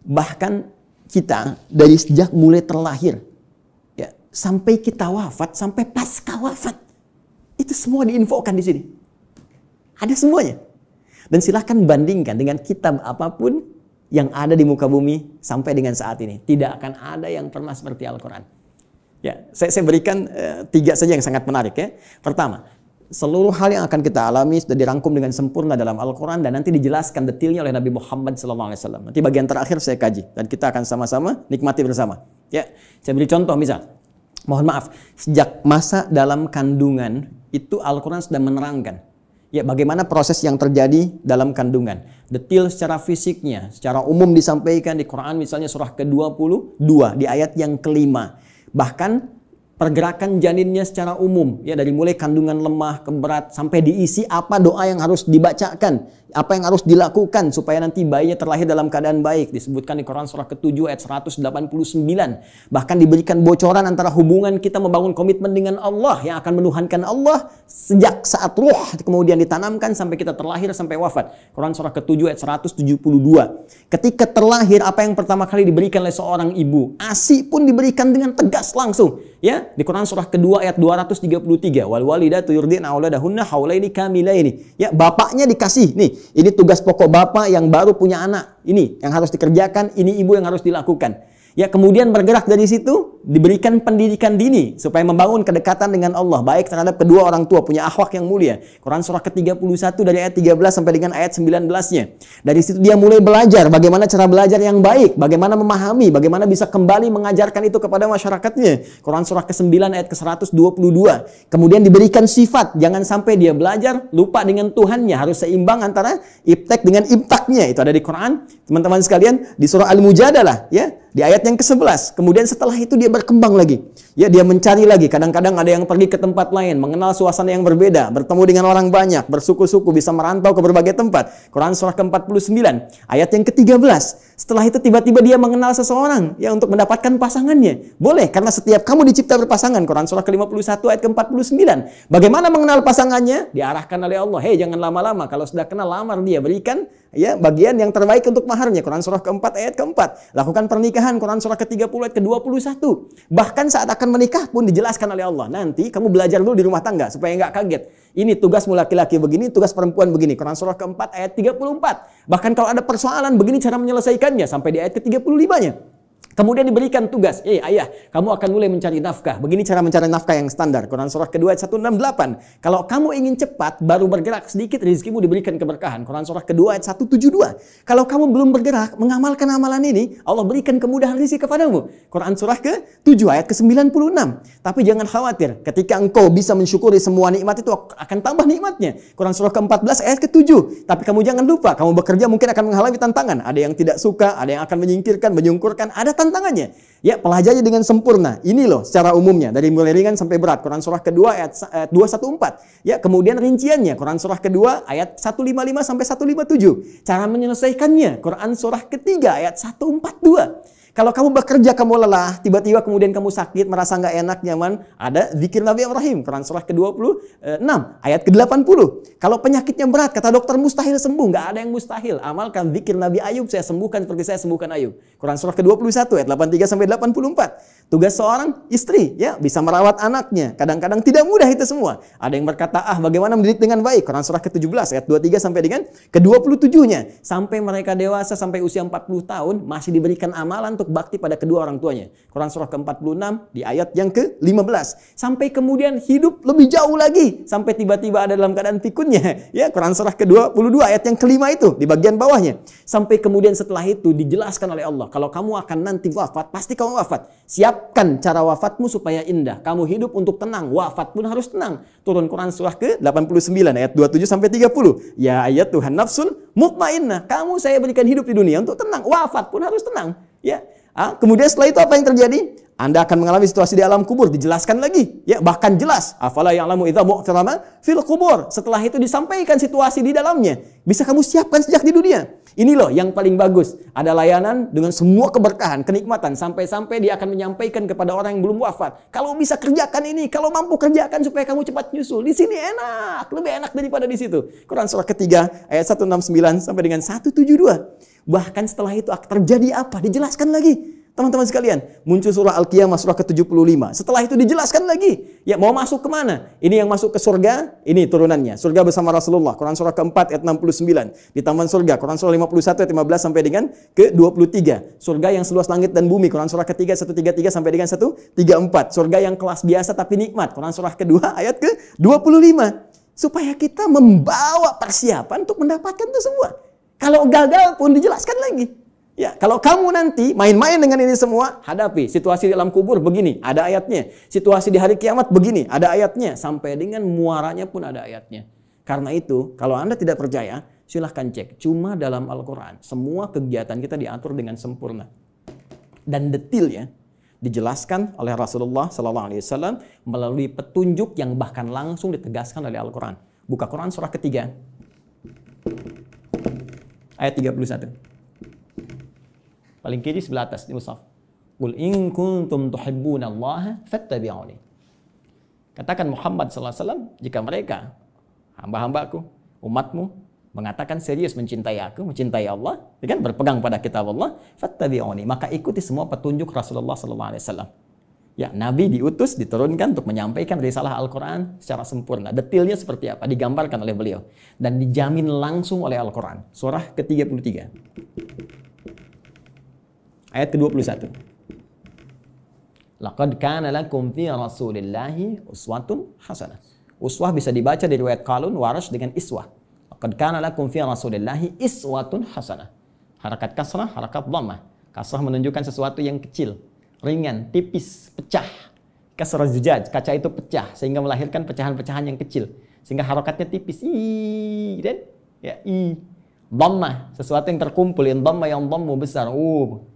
Bahkan kita dari sejak mulai terlahir, ya, sampai kita wafat, sampai pasca wafat, itu semua diinfokan di sini. Ada semuanya. Dan silahkan bandingkan dengan kitab apapun yang ada di muka bumi sampai dengan saat ini. Tidak akan ada yang pernah seperti Al-Quran. Ya, saya berikan 3 saja yang sangat menarik ya. Pertama, seluruh hal yang akan kita alami sudah dirangkum dengan sempurna dalam Al-Quran dan nanti dijelaskan detailnya oleh Nabi Muhammad SAW. Nanti bagian terakhir saya kaji dan kita akan sama-sama nikmati bersama. Ya, saya beri contoh misal. Mohon maaf, sejak masa dalam kandungan itu Al-Quran sudah menerangkan ya bagaimana proses yang terjadi dalam kandungan. Detail secara fisiknya, secara umum disampaikan di Quran misalnya surah ke-22 di ayat yang kelima. Bahkan pergerakan janinnya secara umum ya dari mulai kandungan lemah ke berat sampai diisi apa doa yang harus dibacakan, apa yang harus dilakukan supaya nanti bayinya terlahir dalam keadaan baik. Disebutkan di Quran surah ke-7 ayat 189. Bahkan diberikan bocoran antara hubungan kita membangun komitmen dengan Allah yang akan menuhankan Allah sejak saat ruh kemudian ditanamkan sampai kita terlahir sampai wafat. Quran surah ke-7 ayat 172. Ketika terlahir apa yang pertama kali diberikan oleh seorang ibu? ASI pun diberikan dengan tegas langsung. Ya, di Quran surah kedua ayat 233, wal walidatu yurdina auladahunna haulaini kamilaini. Ya, bapaknya dikasih, nih, ini tugas pokok bapak yang baru punya anak. Ini yang harus dikerjakan, ini ibu yang harus dilakukan. Ya, kemudian bergerak dari situ, diberikan pendidikan dini supaya membangun kedekatan dengan Allah, baik terhadap kedua orang tua, punya akhlak yang mulia. Quran surah ke-31 dari ayat 13 sampai dengan ayat 19-nya. Dari situ dia mulai belajar bagaimana cara belajar yang baik, bagaimana memahami, bagaimana bisa kembali mengajarkan itu kepada masyarakatnya. Quran surah ke-9 ayat ke-122. Kemudian diberikan sifat, jangan sampai dia belajar lupa dengan Tuhannya, harus seimbang antara iptek dengan imtaknya. Itu ada di Quran, teman-teman sekalian, di surah Al-Mujadalah, ya. Di ayat yang ke-11, kemudian setelah itu dia berkembang lagi. Ya, dia mencari lagi. Kadang-kadang ada yang pergi ke tempat lain, mengenal suasana yang berbeda, bertemu dengan orang banyak, bersuku-suku, bisa merantau ke berbagai tempat. Quran surah ke-49, ayat yang ke-13. Setelah itu tiba-tiba dia mengenal seseorang ya untuk mendapatkan pasangannya. Boleh, karena setiap kamu dicipta berpasangan. Quran surah ke-51 ayat ke-49. Bagaimana mengenal pasangannya? Diarahkan oleh Allah. Hei, jangan lama-lama. Kalau sudah kenal, lamar dia. Berikan ya bagian yang terbaik untuk maharnya. Quran surah ke-4 ayat ke-4. Lakukan pernikahan. Quran surah ke-30 ayat ke-21. Bahkan saat akan menikah pun dijelaskan oleh Allah. Nanti kamu belajar dulu di rumah tangga supaya nggak kaget. Ini tugasmu laki-laki begini, tugas perempuan begini. Quran surah ke-4 ayat 34. Bahkan kalau ada persoalan begini cara menyelesaikannya sampai di ayat ke-35-nya. Kemudian diberikan tugas, ayah, kamu akan mulai mencari nafkah. Begini cara mencari nafkah yang standar. Quran surah kedua ayat 168. Kalau kamu ingin cepat, baru bergerak sedikit, rezekimu diberikan keberkahan. Quran surah kedua ayat 172. Kalau kamu belum bergerak, mengamalkan amalan ini, Allah berikan kemudahan rezeki kepadamu. Quran surah ke-7 ayat ke-96. Tapi jangan khawatir, ketika engkau bisa mensyukuri semua nikmat itu akan tambah nikmatnya. Quran surah ke-14 ayat ke-7. Tapi kamu jangan lupa, kamu bekerja mungkin akan mengalami tantangan. Ada yang tidak suka, ada yang akan menyingkirkan, menyungkurkan, ada tantangannya. Ya, pelajari dengan sempurna. Ini loh secara umumnya dari mulai ringan sampai berat. Quran surah kedua ayat 214. Ya, kemudian rinciannya Quran surah kedua ayat 155 sampai 157. Cara menyelesaikannya Quran surah ketiga ayat 142. Kalau kamu bekerja, kamu lelah, tiba-tiba kemudian kamu sakit, merasa nggak enak, nyaman, ada zikir Nabi Ibrahim, Quran surah ke-26, ayat ke-80. Kalau penyakitnya berat, kata dokter mustahil sembuh, nggak ada yang mustahil. Amalkan zikir Nabi Ayub, saya sembuhkan seperti saya sembuhkan Ayub. Quran surah ke-21, ayat 83 sampai 84. Tugas seorang istri, ya, bisa merawat anaknya. Kadang-kadang tidak mudah itu semua. Ada yang berkata, bagaimana mendidik dengan baik? Quran surah ke-17, ayat 23 sampai dengan ke-27-nya. Sampai mereka dewasa, sampai usia 40 tahun, masih diberikan amalan untuk bakti pada kedua orang tuanya. Quran surah ke-46 di ayat yang ke-15. Sampai kemudian hidup lebih jauh lagi. Sampai tiba-tiba ada dalam keadaan pikunnya. Ya, Quran surah ke-22 ayat yang ke-5 itu di bagian bawahnya. Sampai kemudian setelah itu dijelaskan oleh Allah. Kalau kamu akan nanti wafat, pasti kamu wafat. Siapkan cara wafatmu supaya indah. Kamu hidup untuk tenang. Wafat pun harus tenang. Turun Quran surah ke-89 ayat 27 sampai 30. Ya ayat Tuhan nafsun mutmainnah. Kamu saya berikan hidup di dunia untuk tenang. Wafat pun harus tenang. Ya, kemudian setelah itu apa yang terjadi? Anda akan mengalami situasi di alam kubur, dijelaskan lagi. Ya, bahkan jelas. Afala ya'lamu idza mu'tarama fil kubur. Setelah itu disampaikan situasi di dalamnya. Bisa kamu siapkan sejak di dunia. Ini loh yang paling bagus. Ada layanan dengan semua keberkahan, kenikmatan. Sampai-sampai dia akan menyampaikan kepada orang yang belum wafat. Kalau bisa kerjakan ini, kalau mampu kerjakan supaya kamu cepat nyusul. Di sini enak, lebih enak daripada di situ. Quran surah ketiga ayat 169 sampai dengan 172. Bahkan setelah itu terjadi apa? Dijelaskan lagi. Teman-teman sekalian, muncul surah Al-Qiyamah surah ke-75. Setelah itu dijelaskan lagi, ya mau masuk kemana? Ini yang masuk ke surga, ini turunannya. Surga bersama Rasulullah, Quran surah ke-4 ayat 69. Di taman surga, Quran surah 51 ayat 15 sampai dengan ke-23. Surga yang seluas langit dan bumi, Quran surah ke-3 133 sampai dengan 134. Surga yang kelas biasa tapi nikmat, Quran surah ke-2 ayat ke-25. Supaya kita membawa persiapan untuk mendapatkan itu semua. Kalau gagal pun dijelaskan lagi. Ya, kalau kamu nanti main-main dengan ini semua, hadapi situasi di alam kubur begini, ada ayatnya. Situasi di hari kiamat begini, ada ayatnya. Sampai dengan muaranya pun ada ayatnya. Karena itu, kalau Anda tidak percaya, silahkan cek. Cuma dalam Al-Quran, semua kegiatan kita diatur dengan sempurna. Dan detailnya dijelaskan oleh Rasulullah SAW melalui petunjuk yang bahkan langsung ditegaskan oleh Al-Quran. Buka Quran surah ketiga, ayat 31. Paling kiri sebelah atas di mushaf. Qul in kuntum tuhibbunallaha fattabi'uni. Katakan Muhammad SAW, jika mereka hamba-hambaku, umatmu mengatakan serius mencintai aku, mencintai Allah, ya kan, berpegang pada kitab Allah, fattabi'uni, maka ikuti semua petunjuk Rasulullah SAW. Ya, Nabi diutus, diturunkan untuk menyampaikan risalah Al-Quran secara sempurna. Detailnya seperti apa digambarkan oleh beliau dan dijamin langsung oleh Al-Quran. Surah ke-33. Ayat ke-21. Laqad kana lakum fi Rasulillahi uswatun hasanah. Uswah bisa dibaca di riwayat Qalun, Warash dengan iswah. Laqad kana lakum fi Rasulillahi iswatun hasanah. Harakat kasrah, harakat dhammah. Kasrah menunjukkan sesuatu yang kecil, ringan, tipis, pecah. Kasrah zujaj, kaca itu pecah sehingga melahirkan pecahan-pecahan yang kecil. Sehingga harakatnya tipis. I dan ya i. Dhammah, sesuatu yang terkumpul, yang dhamma yang dhammu besar.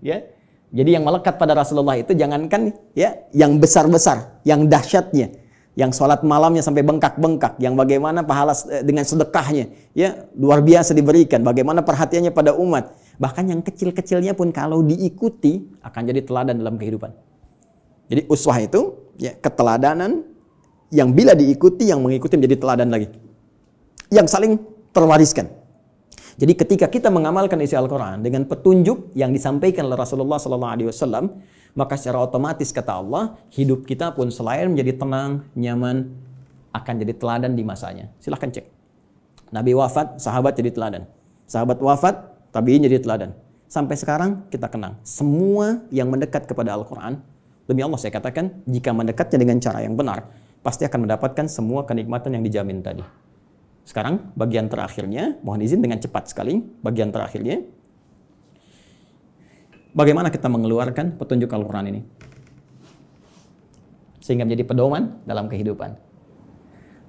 Ya. Jadi yang melekat pada Rasulullah itu jangankan ya yang besar-besar, yang dahsyatnya, yang sholat malamnya sampai bengkak-bengkak, yang bagaimana pahala dengan sedekahnya, ya luar biasa diberikan, bagaimana perhatiannya pada umat. Bahkan yang kecil-kecilnya pun kalau diikuti akan jadi teladan dalam kehidupan. Jadi uswah itu ya keteladanan yang bila diikuti, yang mengikuti menjadi teladan lagi. Yang saling terwariskan. Jadi ketika kita mengamalkan isi Al-Quran dengan petunjuk yang disampaikan oleh Rasulullah SAW, maka secara otomatis kata Allah, hidup kita pun selain menjadi tenang, nyaman, akan jadi teladan di masanya. Silahkan cek. Nabi wafat, sahabat jadi teladan. Sahabat wafat, tabi'in jadi teladan. Sampai sekarang kita kenang. Semua yang mendekat kepada Al-Quran, demi Allah saya katakan, jika mendekatnya dengan cara yang benar, pasti akan mendapatkan semua kenikmatan yang dijamin tadi. Sekarang bagian terakhirnya, mohon izin dengan cepat sekali, bagian terakhirnya. Bagaimana kita mengeluarkan petunjuk Al-Quran ini? Sehingga menjadi pedoman dalam kehidupan.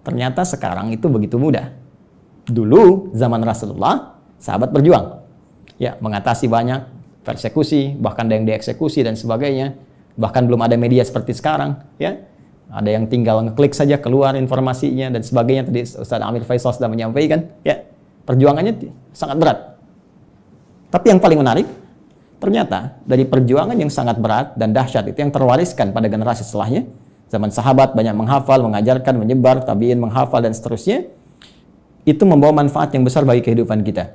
Ternyata sekarang itu begitu mudah. Dulu zaman Rasulullah, sahabat berjuang. Ya, mengatasi banyak persekusi, bahkan ada yang dieksekusi dan sebagainya. Bahkan belum ada media seperti sekarang, ya. Ada yang tinggal ngeklik saja keluar informasinya dan sebagainya. Tadi Ustaz Amir Faisal sudah menyampaikan, ya, perjuangannya sangat berat. Tapi yang paling menarik, ternyata dari perjuangan yang sangat berat dan dahsyat itu yang terwariskan pada generasi setelahnya. Zaman sahabat banyak menghafal, mengajarkan, menyebar, tabi'in menghafal dan seterusnya. Itu membawa manfaat yang besar bagi kehidupan kita.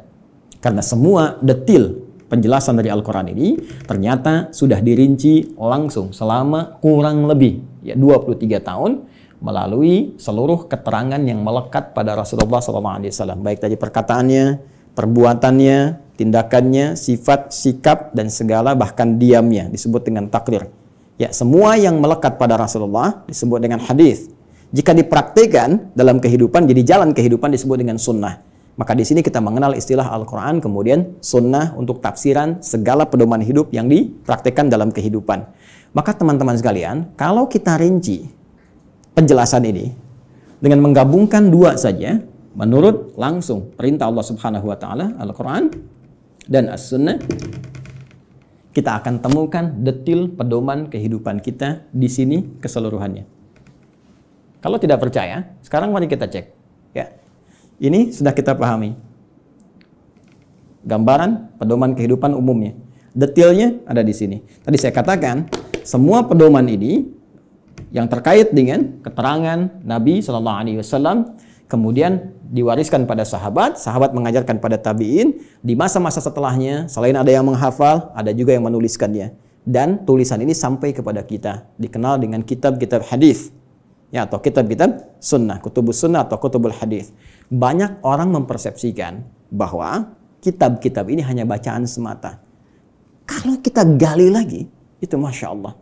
Karena semua detil penjelasan dari Al-Quran ini ternyata sudah dirinci langsung selama kurang lebih 23 tahun melalui seluruh keterangan yang melekat pada Rasulullah SAW. Baik dari perkataannya, perbuatannya, tindakannya, sifat, sikap, dan segala bahkan diamnya disebut dengan takrir. Ya, semua yang melekat pada Rasulullah disebut dengan hadis. Jika dipraktikkan dalam kehidupan, jadi jalan kehidupan disebut dengan sunnah. Maka di sini kita mengenal istilah Al-Quran, kemudian sunnah untuk tafsiran segala pedoman hidup yang dipraktikkan dalam kehidupan. Maka teman-teman sekalian, kalau kita rinci penjelasan ini dengan menggabungkan dua saja, menurut langsung perintah Allah Subhanahu wa taala, Al-Quran dan As-Sunnah, kita akan temukan detil pedoman kehidupan kita di sini keseluruhannya. Kalau tidak percaya, sekarang mari kita cek. Ya. Ini sudah kita pahami. Gambaran pedoman kehidupan umumnya. Detailnya ada di sini. Tadi saya katakan, semua pedoman ini yang terkait dengan keterangan Nabi SAW, kemudian diwariskan pada sahabat, sahabat mengajarkan pada tabi'in, di masa-masa setelahnya, selain ada yang menghafal, ada juga yang menuliskannya. dan tulisan ini sampai kepada kita, dikenal dengan kitab-kitab hadis, ya, atau kitab-kitab sunnah, kutubus sunnah atau kutubul hadis. Banyak orang mempersepsikan bahwa kitab-kitab ini hanya bacaan semata. Kalau kita gali lagi, itu Masya Allah.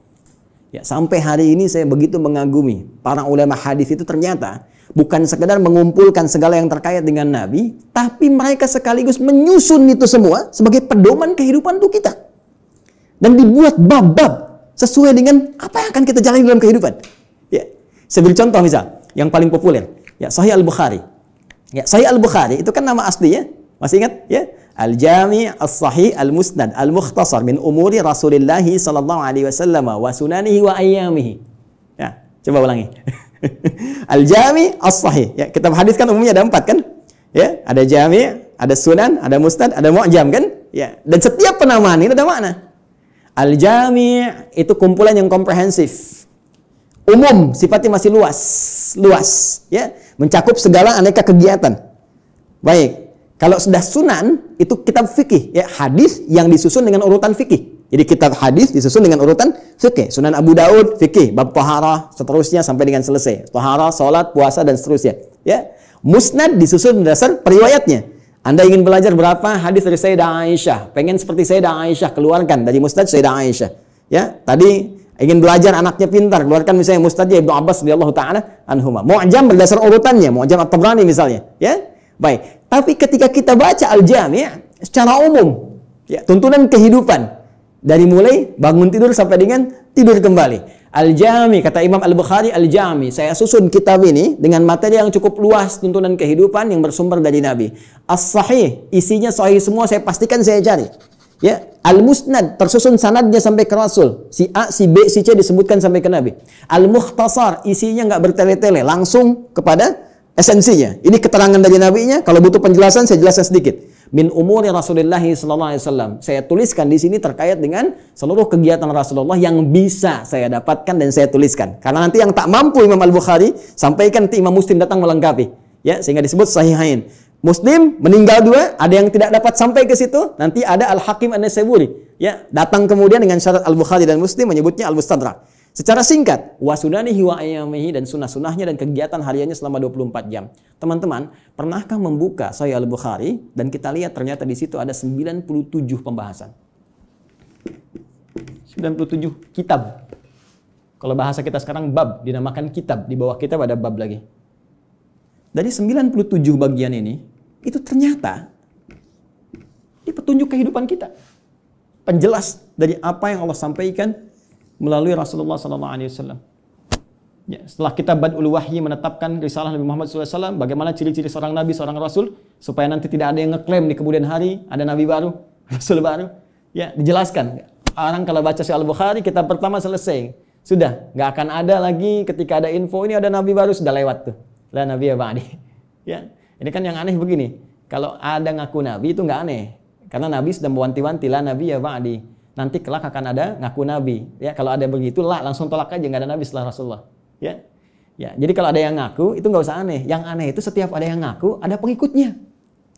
Ya, sampai hari ini saya begitu mengagumi para ulama hadis itu, ternyata bukan sekedar mengumpulkan segala yang terkait dengan Nabi, tapi mereka sekaligus menyusun itu semua sebagai pedoman kehidupan untuk kita. Dan dibuat bab-bab sesuai dengan apa yang akan kita jalani dalam kehidupan. Ya, saya beri contoh misal, yang paling populer, ya, Sahih Al-Bukhari. Ya, Sahih Al-Bukhari itu kan nama aslinya, masih ingat? Ya, Al-Jami' As-Sahih Al-Musnad Al-Mukhtasar min umuri Rasulillah sallallahu alaihi wasallam wa sunanihi wa ayyamihi. Ya, coba ulangi. Al-Jami' As-Sahih. Ya, kitab hadis kan umumnya ada 4 kan? Ya, ada Jami', ada Sunan, ada Musnad, ada Mu'jam kan? Ya, dan setiap penamaan ini ada makna. Al-Jami' itu kumpulan yang komprehensif. Umum, sifatnya masih luas, ya, mencakup segala aneka kegiatan. Baik. Kalau sudah Sunan, itu kitab fikih, ya, hadis yang disusun dengan urutan fikih. Jadi kitab hadis disusun dengan urutan fikih. Sunan Abu Daud fikih, bab taharah, seterusnya sampai dengan selesai. Taharah, salat, puasa dan seterusnya. Ya. Musnad disusun berdasar periwayatnya. Anda ingin belajar berapa hadis dari Sayyidah Aisyah, pengen seperti Sayyidah Aisyah, keluarkan dari Musnad Sayyidah Aisyah. Ya, tadi ingin belajar anaknya pintar, keluarkan misalnya Musnadnya Ibnu Abbas radhiyallahu taala anhuma. Mu'jam berdasar urutannya, Mu'jam At-Tabrani misalnya, ya. Baik. Tapi ketika kita baca Al-Jami' secara umum, ya, tuntunan kehidupan dari mulai bangun tidur sampai dengan tidur kembali. Al-Jami', kata Imam Al-Bukhari, Al-Jami', saya susun kitab ini dengan materi yang cukup luas, tuntunan kehidupan yang bersumber dari Nabi. As-Sahih, isinya sahih semua, saya pastikan saya cari. Ya, Al-Musnad, tersusun sanadnya sampai ke Rasul. Si A, si B, si C disebutkan sampai ke Nabi. Al-Mukhtasar, isinya nggak bertele-tele, langsung kepada esensinya. Ini keterangan dari nabinya. Kalau butuh penjelasan, saya jelaskan sedikit. Min umuri Rasulullah sallallahu alaihi wasallam. Saya tuliskan di sini terkait dengan seluruh kegiatan Rasulullah yang bisa saya dapatkan dan saya tuliskan. Karena nanti yang tak mampu Imam Al-Bukhari sampaikan, nanti Imam Muslim datang melengkapi. Ya, sehingga disebut Sahihain. Muslim meninggal 2, ada yang tidak dapat sampai ke situ, nanti ada Al-Hakim An-Naisaburi. Ya, datang kemudian dengan syarat Al-Bukhari dan Muslim menyebutnya Al-Mustadrak. Secara singkat, wa sunanihi wa ayyamihi, dan sunnah-sunnahnya dan kegiatan hariannya selama 24 jam. Teman-teman, pernahkah membuka Sahih Al-Bukhari dan kita lihat ternyata di situ ada 97 pembahasan. 97 kitab. Kalau bahasa kita sekarang bab, dinamakan kitab, di bawah kitab ada bab lagi. Dari 97 bagian ini, itu ternyata ini petunjuk kehidupan kita. Penjelas dari apa yang Allah sampaikan melalui Rasulullah SAW. Ya, setelah kitab Bad'ul Wahyi menetapkan risalah Nabi Muhammad SAW, bagaimana ciri-ciri seorang Nabi, seorang Rasul, supaya nanti tidak ada yang ngeklaim di kemudian hari ada Nabi baru, Rasul baru. Ya, dijelaskan. Orang kalau baca Sahih Al-Bukhari, kitab pertama selesai. Sudah, nggak akan ada lagi ketika ada info ini ada Nabi baru, sudah lewat tuh. La Nabi ya ba'di. Ya, ini kan yang aneh begini. Kalau ada ngaku Nabi itu nggak aneh. Karena Nabi sudah mewanti-wanti, la Nabi ya ba'di. Nanti kelak akan ada ngaku Nabi. Ya, kalau ada begitu lah langsung tolak aja, nggak ada Nabi setelah Rasulullah. Ya, ya. Jadi kalau ada yang ngaku itu nggak usah aneh. Yang aneh itu setiap ada yang ngaku ada pengikutnya.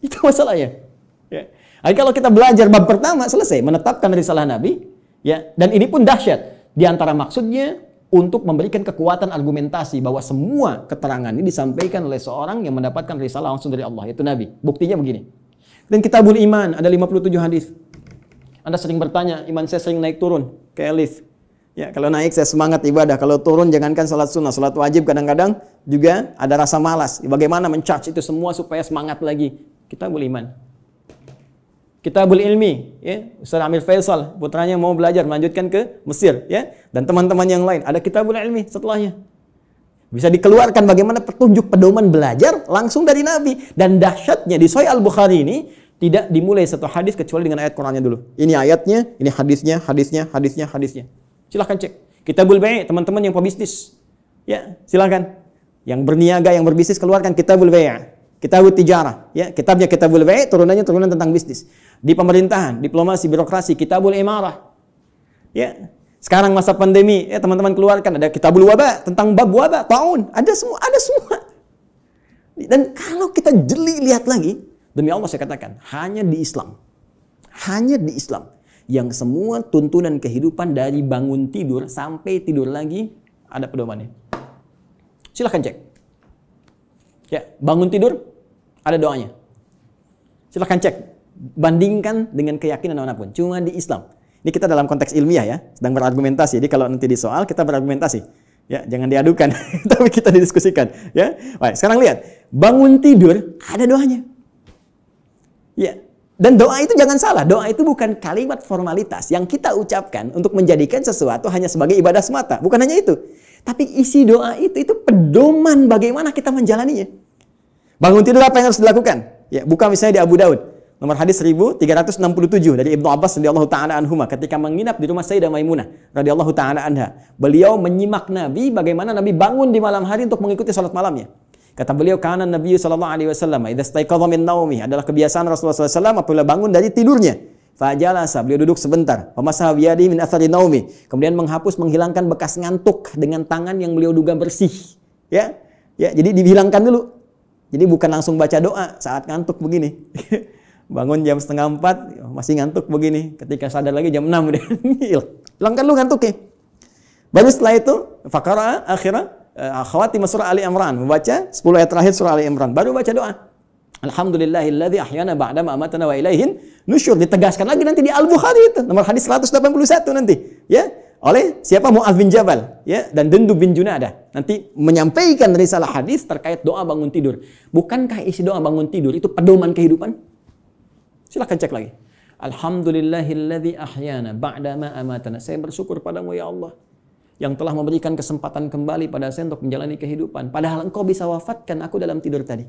Itu masalahnya. Ya. Jadi kalau kita belajar bab pertama selesai menetapkan risalah Nabi, ya. Dan ini pun dahsyat. Di antara maksudnya untuk memberikan kekuatan argumentasi bahwa semua keterangan ini disampaikan oleh seorang yang mendapatkan risalah langsung dari Allah, yaitu Nabi. Buktinya begini. Dan Kitabul Iman ada 57 hadis. Anda sering bertanya, iman saya sering naik turun, kayak lift. Ya, kalau naik saya semangat ibadah, kalau turun jangankan salat sunnah, salat wajib kadang-kadang juga ada rasa malas. Bagaimana men-charge itu semua supaya semangat lagi? Kitabul Iman. Kitabul Ilmi, ya, Ustaz Amir Faisal, putranya mau belajar melanjutkan ke Mesir, ya, dan teman-teman yang lain, ada Kitabul Ilmi setelahnya. Bisa dikeluarkan bagaimana petunjuk pedoman belajar langsung dari Nabi. Dan dahsyatnya di Sahih Al-Bukhari ini tidak dimulai satu hadis kecuali dengan ayat Qur'annya dulu. Ini ayatnya, ini hadisnya. Silahkan cek. Kitabul Bai', teman-teman yang pebisnis. Ya, silahkan. Yang berniaga, yang berbisnis, keluarkan Kitabul Bai'. Kitabul Tijarah. Ya, kitabnya Kitabul Bai', turunannya turunan tentang bisnis. Di pemerintahan, diplomasi, birokrasi, Kitabul Imarah. Ya, sekarang masa pandemi, ya teman-teman keluarkan. Ada Kitabul Wabah, tentang bab wabah, taun. Ada semua. Dan kalau kita jeli lihat lagi, demi Allah saya katakan, hanya di Islam yang semua tuntunan kehidupan dari bangun tidur sampai tidur lagi ada pedomannya. Silahkan cek. Ya, bangun tidur ada doanya. Silahkan cek. Bandingkan dengan keyakinan manapun. Cuma di Islam. Ini kita dalam konteks ilmiah ya, sedang berargumentasi. Jadi kalau nanti di soal kita berargumentasi. Ya, jangan diadukan, tapi kita didiskusikan. Ya, baik. Sekarang lihat, bangun tidur ada doanya. Ya, dan doa itu jangan salah. Doa itu bukan kalimat formalitas yang kita ucapkan untuk menjadikan sesuatu hanya sebagai ibadah semata. Bukan hanya itu. Tapi isi doa itu pedoman bagaimana kita menjalaninya. Bangun tidur apa yang harus dilakukan? Ya, buka misalnya di Abu Daud. Nomor hadis 1367 dari Ibnu Abbas radhiyallahu taala anhuma ketika menginap di rumah Sayyidah Maimunah radhiyallahu taala anha. Beliau menyimak Nabi bagaimana Nabi bangun di malam hari untuk mengikuti salat malamnya. Kata beliau, kana Nabi sallallahu alaihi wasallam idza istaiqadha min naumi, adalah kebiasaan Rasulullah SAW apabila bangun dari tidurnya. Fajalasa, beliau duduk sebentar. Pamasaha biyadihi min athari naumi, kemudian menghilangkan bekas ngantuk dengan tangan yang beliau duga bersih. Ya, jadi dihilangkan dulu. Jadi bukan langsung baca doa saat ngantuk begini. Bangun jam 3:30 masih ngantuk begini, ketika sadar lagi jam 6 udah hilangkan lu ngantuknya. Baru setelah itu faqara akhirah khawatim surah Ali Imran, membaca 10 ayat terakhir surah Ali Imran, baru baca doa. Alhamdulillahilladzi ahyana ba'da ma amatana wa ilaihin nusyur. Ditegaskan lagi nanti di Al-Bukhari itu nomor hadis 181 nanti, ya, oleh siapa? Mu'adz bin Jabal, ya, dan Jundub bin Junadah. Nanti menyampaikan risalah hadis terkait doa bangun tidur. Bukankah isi doa bangun tidur itu pedoman kehidupan? Silahkan cek lagi. Alhamdulillahilladzi ahyana ba'da ma amatana. Saya bersyukur padamu ya Allah yang telah memberikan kesempatan kembali pada saya untuk menjalani kehidupan. Padahal engkau bisa wafatkan aku dalam tidur tadi.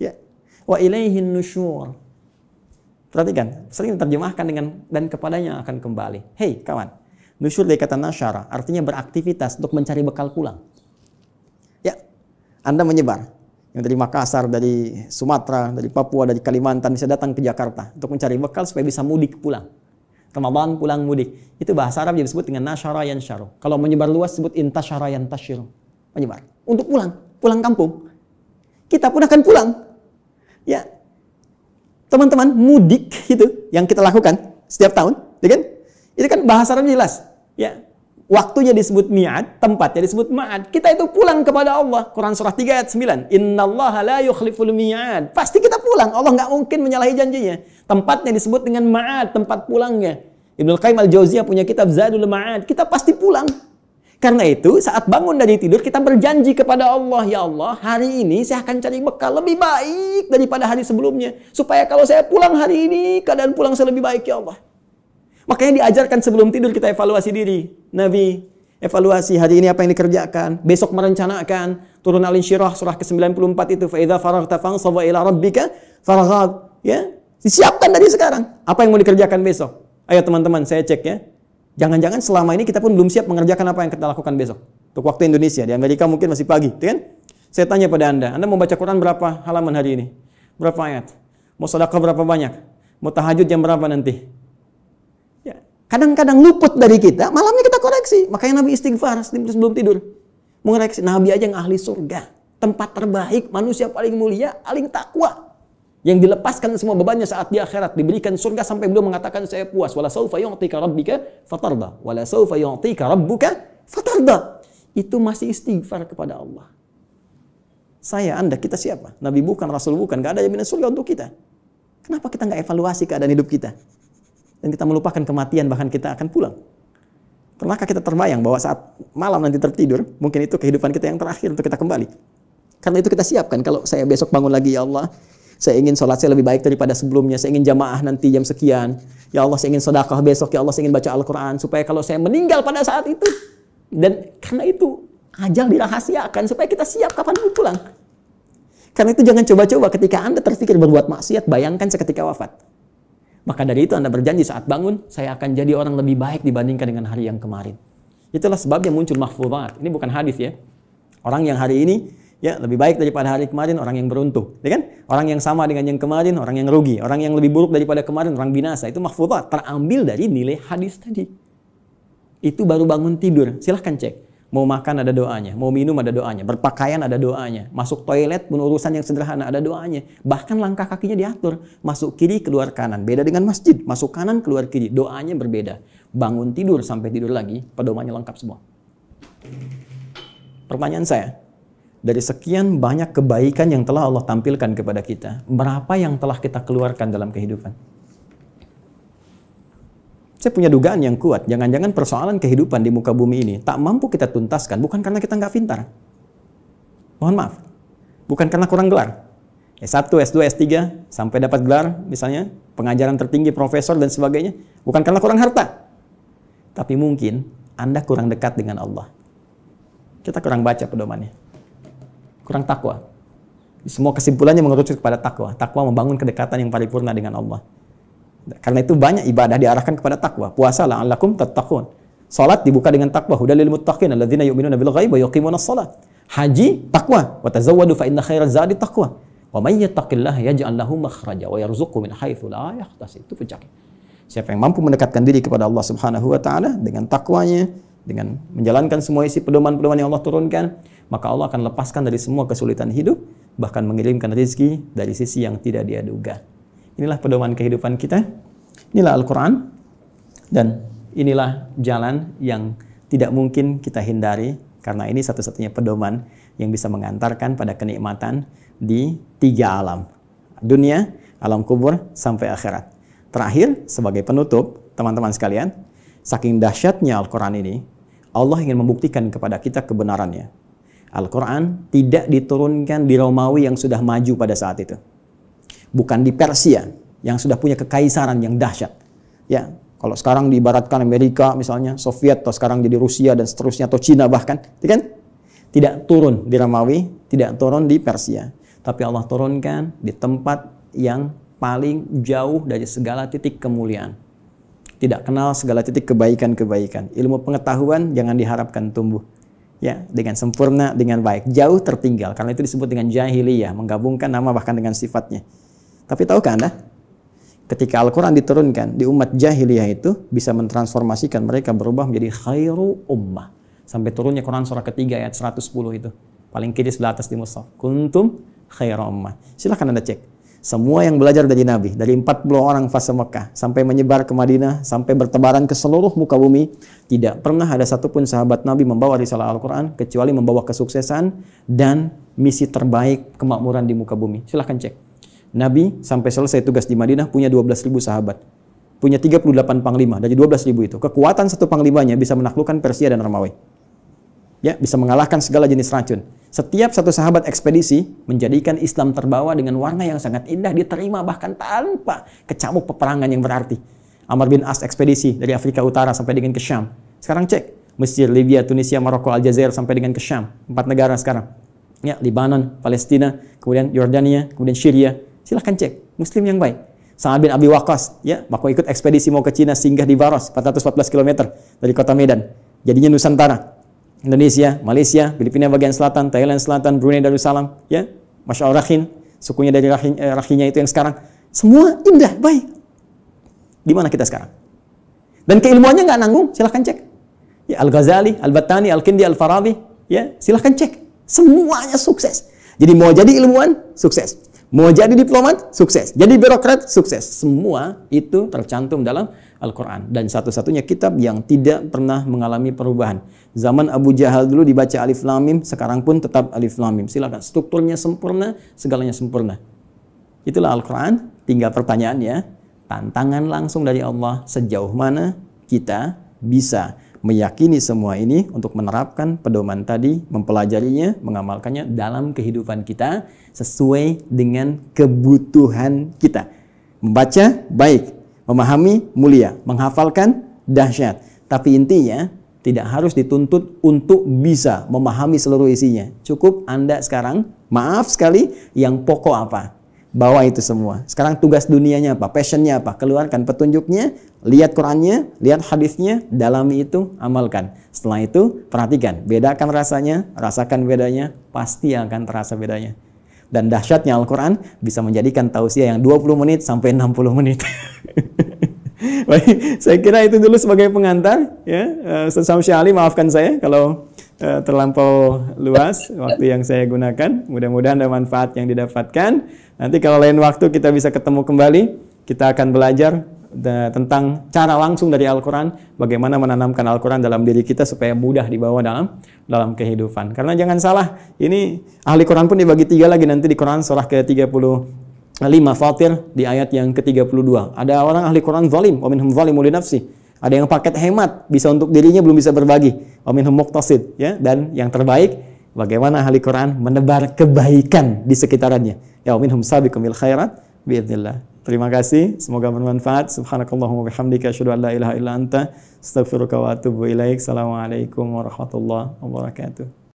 Ya. Wa ilaihin nusyur. Perhatikan, sering diterjemahkan dengan dan kepadanya akan kembali. Hei kawan, nusyur dari kata nasyara, artinya beraktivitas untuk mencari bekal pulang. Ya, Anda menyebar. Yang dari Makassar, dari Sumatera, dari Papua, dari Kalimantan bisa datang ke Jakarta untuk mencari bekal supaya bisa mudik pulang. Ramadan pulang mudik. Itu bahasa Arab disebut dengan nasyara yansyaru. Kalau menyebar luas disebut intasyara yantasyiru. Menyebar. Untuk pulang kampung. Kita pun akan pulang. Ya. Teman-teman, mudik itu yang kita lakukan setiap tahun, ya kan? Itu kan bahasa Arab jelas. Ya. Waktunya disebut mi'ad, tempatnya disebut ma'ad. Kita itu pulang kepada Allah. Quran surah 3 ayat 9. Innallaha la yukhliful mi'ad. Pasti kita pulang. Allah nggak mungkin menyalahi janjinya. Tempatnya disebut dengan ma'ad, tempat pulangnya. Ibnul Qayyim al-Jauziyah punya kitab Zadul Ma'ad. Kita pasti pulang. Karena itu saat bangun dari tidur kita berjanji kepada Allah, ya Allah, hari ini saya akan cari bekal lebih baik daripada hari sebelumnya. Supaya kalau saya pulang hari ini, keadaan pulang saya lebih baik, ya Allah. Makanya diajarkan sebelum tidur kita evaluasi diri. Nabi evaluasi hari ini apa yang dikerjakan. Besok merencanakan. Turun Al-Insyirah surah ke-94 itu. Fa idza faraghta fansab ila rabbika farghab. Ya, disiapkan dari sekarang. Apa yang mau dikerjakan besok? Ayo teman-teman, saya cek ya. Jangan-jangan selama ini kita pun belum siap mengerjakan apa yang kita lakukan besok. Untuk waktu Indonesia, di Amerika mungkin masih pagi, kan? Saya tanya pada Anda mau baca Quran berapa halaman hari ini? Berapa ayat? Mau sedekah berapa banyak? Mau tahajud jam berapa nanti? Kadang-kadang luput dari kita, malamnya kita koreksi. Makanya Nabi istighfar sebelum tidur. Mengoreksi. Nabi aja yang ahli surga. Tempat terbaik, manusia paling mulia, paling takwa. Yang dilepaskan semua bebannya saat di akhirat. Diberikan surga sampai beliau mengatakan saya puas. Wala sawfa yu'tika rabbika fatarda. Wala sawfa yu'tika rabbuka fatarda. Itu masih istighfar kepada Allah. Saya, Anda, kita siapa? Nabi bukan, Rasul bukan. Gak ada jaminan surga untuk kita. Kenapa kita nggak evaluasi keadaan hidup kita? Dan kita melupakan kematian, bahkan kita akan pulang. Pernahkah kita terbayang bahwa saat malam nanti tertidur, mungkin itu kehidupan kita yang terakhir untuk kita kembali? Karena itu kita siapkan, kalau saya besok bangun lagi, ya Allah, saya ingin sholat saya lebih baik daripada sebelumnya, saya ingin jamaah nanti jam sekian, ya Allah saya ingin sedekah besok, ya Allah saya ingin baca Al-Quran, supaya kalau saya meninggal pada saat itu, dan karena itu ajal dirahasiakan, supaya kita siap kapan pun pulang. Karena itu jangan coba-coba ketika Anda terpikir berbuat maksiat, bayangkan seketika wafat. Maka dari itu Anda berjanji saat bangun, saya akan jadi orang lebih baik dibandingkan dengan hari yang kemarin. Itulah sebabnya muncul mahfuzat. Ini bukan hadis ya. Orang yang hari ini ya lebih baik daripada hari kemarin, orang yang beruntung. Ya kan? Orang yang sama dengan yang kemarin, orang yang rugi. Orang yang lebih buruk daripada kemarin, orang binasa. Itu mahfuzat. Terambil dari nilai hadis tadi. Itu baru bangun tidur. Silahkan cek. Mau makan ada doanya, mau minum ada doanya, berpakaian ada doanya, masuk toilet pun urusan yang sederhana ada doanya. Bahkan langkah kakinya diatur, masuk kiri keluar kanan. Beda dengan masjid, masuk kanan keluar kiri, doanya berbeda. Bangun tidur sampai tidur lagi, pedomannya lengkap semua. Pertanyaan saya, dari sekian banyak kebaikan yang telah Allah tampilkan kepada kita, berapa yang telah kita keluarkan dalam kehidupan? Saya punya dugaan yang kuat, jangan-jangan persoalan kehidupan di muka bumi ini tak mampu kita tuntaskan, bukan karena kita nggak pintar. Mohon maaf, bukan karena kurang gelar. S1, S2, S3, sampai dapat gelar, misalnya pengajaran tertinggi, profesor, dan sebagainya. Bukan karena kurang harta. Tapi mungkin Anda kurang dekat dengan Allah. Kita kurang baca pedomannya. Kurang takwa. Semua kesimpulannya mengerucut kepada takwa. Takwa membangun kedekatan yang paripurna dengan Allah. Karena itu banyak ibadah diarahkan kepada takwa. Puasa la'allakum tattaqun. Salat dibuka dengan takwa. Hudal lil muttaqin alladzina yu'minuna bil ghaib wa yuqimunas shalah. Haji takwa. Wa tazawwadu fa inna khairaz zadi taqwa. Wa may yattaqillaha yaj'al lahu makhraja wa yarzuqhu min haitsu la yahtasib. Itu puncaknya. Siapa yang mampu mendekatkan diri kepada Allah Subhanahu wa taala dengan takwanya, dengan menjalankan semua isi pedoman-pedoman yang Allah turunkan, maka Allah akan lepaskan dari semua kesulitan hidup, bahkan mengirimkan rezeki dari sisi yang tidak dia duga. Inilah pedoman kehidupan kita, inilah Al-Quran, dan inilah jalan yang tidak mungkin kita hindari, karena ini satu-satunya pedoman yang bisa mengantarkan pada kenikmatan di 3 alam. Dunia, alam kubur, sampai akhirat. Terakhir, sebagai penutup, teman-teman sekalian, saking dahsyatnya Al-Quran ini, Allah ingin membuktikan kepada kita kebenarannya. Al-Quran tidak diturunkan di Romawi yang sudah maju pada saat itu. Bukan di Persia yang sudah punya kekaisaran yang dahsyat. Ya, kalau sekarang diibaratkan Amerika misalnya, Soviet, atau sekarang jadi Rusia dan seterusnya, atau Cina bahkan, kan? Tidak turun di Romawi, tidak turun di Persia. Tapi Allah turunkan di tempat yang paling jauh dari segala titik kemuliaan. Tidak kenal segala titik kebaikan-kebaikan. Ilmu pengetahuan jangan diharapkan tumbuh. Ya, dengan sempurna, dengan baik. Jauh tertinggal, karena itu disebut dengan jahiliyah, menggabungkan nama bahkan dengan sifatnya. Tapi tahukah Anda, ketika Al-Quran diturunkan di umat jahiliyah itu bisa mentransformasikan mereka berubah menjadi khairu ummah. Sampai turunnya Quran surah ketiga ayat 110 itu. Paling kiri sebelah atas di mushaf. Kuntum khairu ummah. Silahkan Anda cek. Semua yang belajar dari Nabi, dari 40 orang fase Mekah, sampai menyebar ke Madinah, sampai bertebaran ke seluruh muka bumi, tidak pernah ada satupun sahabat Nabi membawa risalah Al-Quran, kecuali membawa kesuksesan dan misi terbaik kemakmuran di muka bumi. Silahkan cek. Nabi sampai selesai tugas di Madinah punya 12.000 sahabat. Punya 38 panglima dari 12.000 itu. Kekuatan satu panglimanya bisa menaklukkan Persia dan Romawi. Ya, bisa mengalahkan segala jenis racun. Setiap satu sahabat ekspedisi menjadikan Islam terbawa dengan warna yang sangat indah, diterima bahkan tanpa kecamuk peperangan yang berarti. Amr bin As ekspedisi dari Afrika Utara sampai dengan ke Syam. Sekarang cek, Mesir, Libya, Tunisia, Maroko, Aljazair sampai dengan ke Syam. 4 negara sekarang. Ya, Libanon, Palestina, kemudian Yordania, kemudian Syria. Silahkan cek, Muslim yang baik. Sa'ad bin Abi Waqqas, ya, waktu ikut ekspedisi mau ke Cina, singgah di Baros, 414 km dari kota Medan. Jadinya Nusantara. Indonesia, Malaysia, Filipina bagian selatan, Thailand selatan, Brunei Darussalam, ya, Masya Allah Rakhin, sukunya dari Rakhinya itu yang sekarang. Semua indah, baik. Di mana kita sekarang? Dan keilmuannya nggak nanggung, silahkan cek. Ya, Al-Ghazali, Al-Battani, Al-Kindi, Al-Farabi, ya, silahkan cek. Semuanya sukses. Jadi mau jadi ilmuwan, sukses. Mau jadi diplomat, sukses. Jadi birokrat, sukses. Semua itu tercantum dalam Al-Quran. Dan satu-satunya kitab yang tidak pernah mengalami perubahan. Zaman Abu Jahal dulu dibaca Alif Lam Mim, sekarang pun tetap Alif Lam Mim. Silakan, strukturnya sempurna, segalanya sempurna. Itulah Al-Quran. Tinggal pertanyaannya, tantangan langsung dari Allah, sejauh mana kita bisa meyakini semua ini untuk menerapkan pedoman tadi, mempelajarinya, mengamalkannya dalam kehidupan kita sesuai dengan kebutuhan kita. Membaca, baik. Memahami, mulia. Menghafalkan, dahsyat. Tapi intinya, tidak harus dituntut untuk bisa memahami seluruh isinya. Cukup Anda sekarang, maaf sekali, yang pokok apa? Bawa itu semua. Sekarang tugas dunianya apa? Passionnya apa? Keluarkan petunjuknya, lihat Qurannya, lihat hadisnya, dalami itu, amalkan. Setelah itu, perhatikan. Bedakan rasanya, rasakan bedanya, pasti akan terasa bedanya. Dan dahsyatnya Al-Quran bisa menjadikan tausiah yang 20 menit sampai 60 menit. Baik, saya kira itu dulu sebagai pengantar ya. Ustaz Syamsi Ali, maafkan saya kalau terlampau luas waktu yang saya gunakan. Mudah-mudahan ada manfaat yang didapatkan. Nanti kalau lain waktu kita bisa ketemu kembali, kita akan belajar tentang cara langsung dari Al-Quran, bagaimana menanamkan Al-Quran dalam diri kita supaya mudah dibawa dalam kehidupan. Karena jangan salah, ini ahli Quran pun dibagi 3 lagi nanti di Quran surah ke-35 Fatir di ayat yang ke-32. Ada orang ahli Quran zalim, wa minhum zalimun li nafsi. Ada yang paket hemat, bisa untuk dirinya belum bisa berbagi. Wa minhum muqtasid, ya. Dan yang terbaik, bagaimana ahli Quran menebar kebaikan di sekitarannya. Ya, wa minhum sabiqum bil khairat biidznillah. Terima kasih, semoga bermanfaat. Subhanakallahumma bihamdika asyhadu an la ilaha illa anta astaghfiruka wa atubu ilaik. Assalamualaikum warahmatullahi wabarakatuh.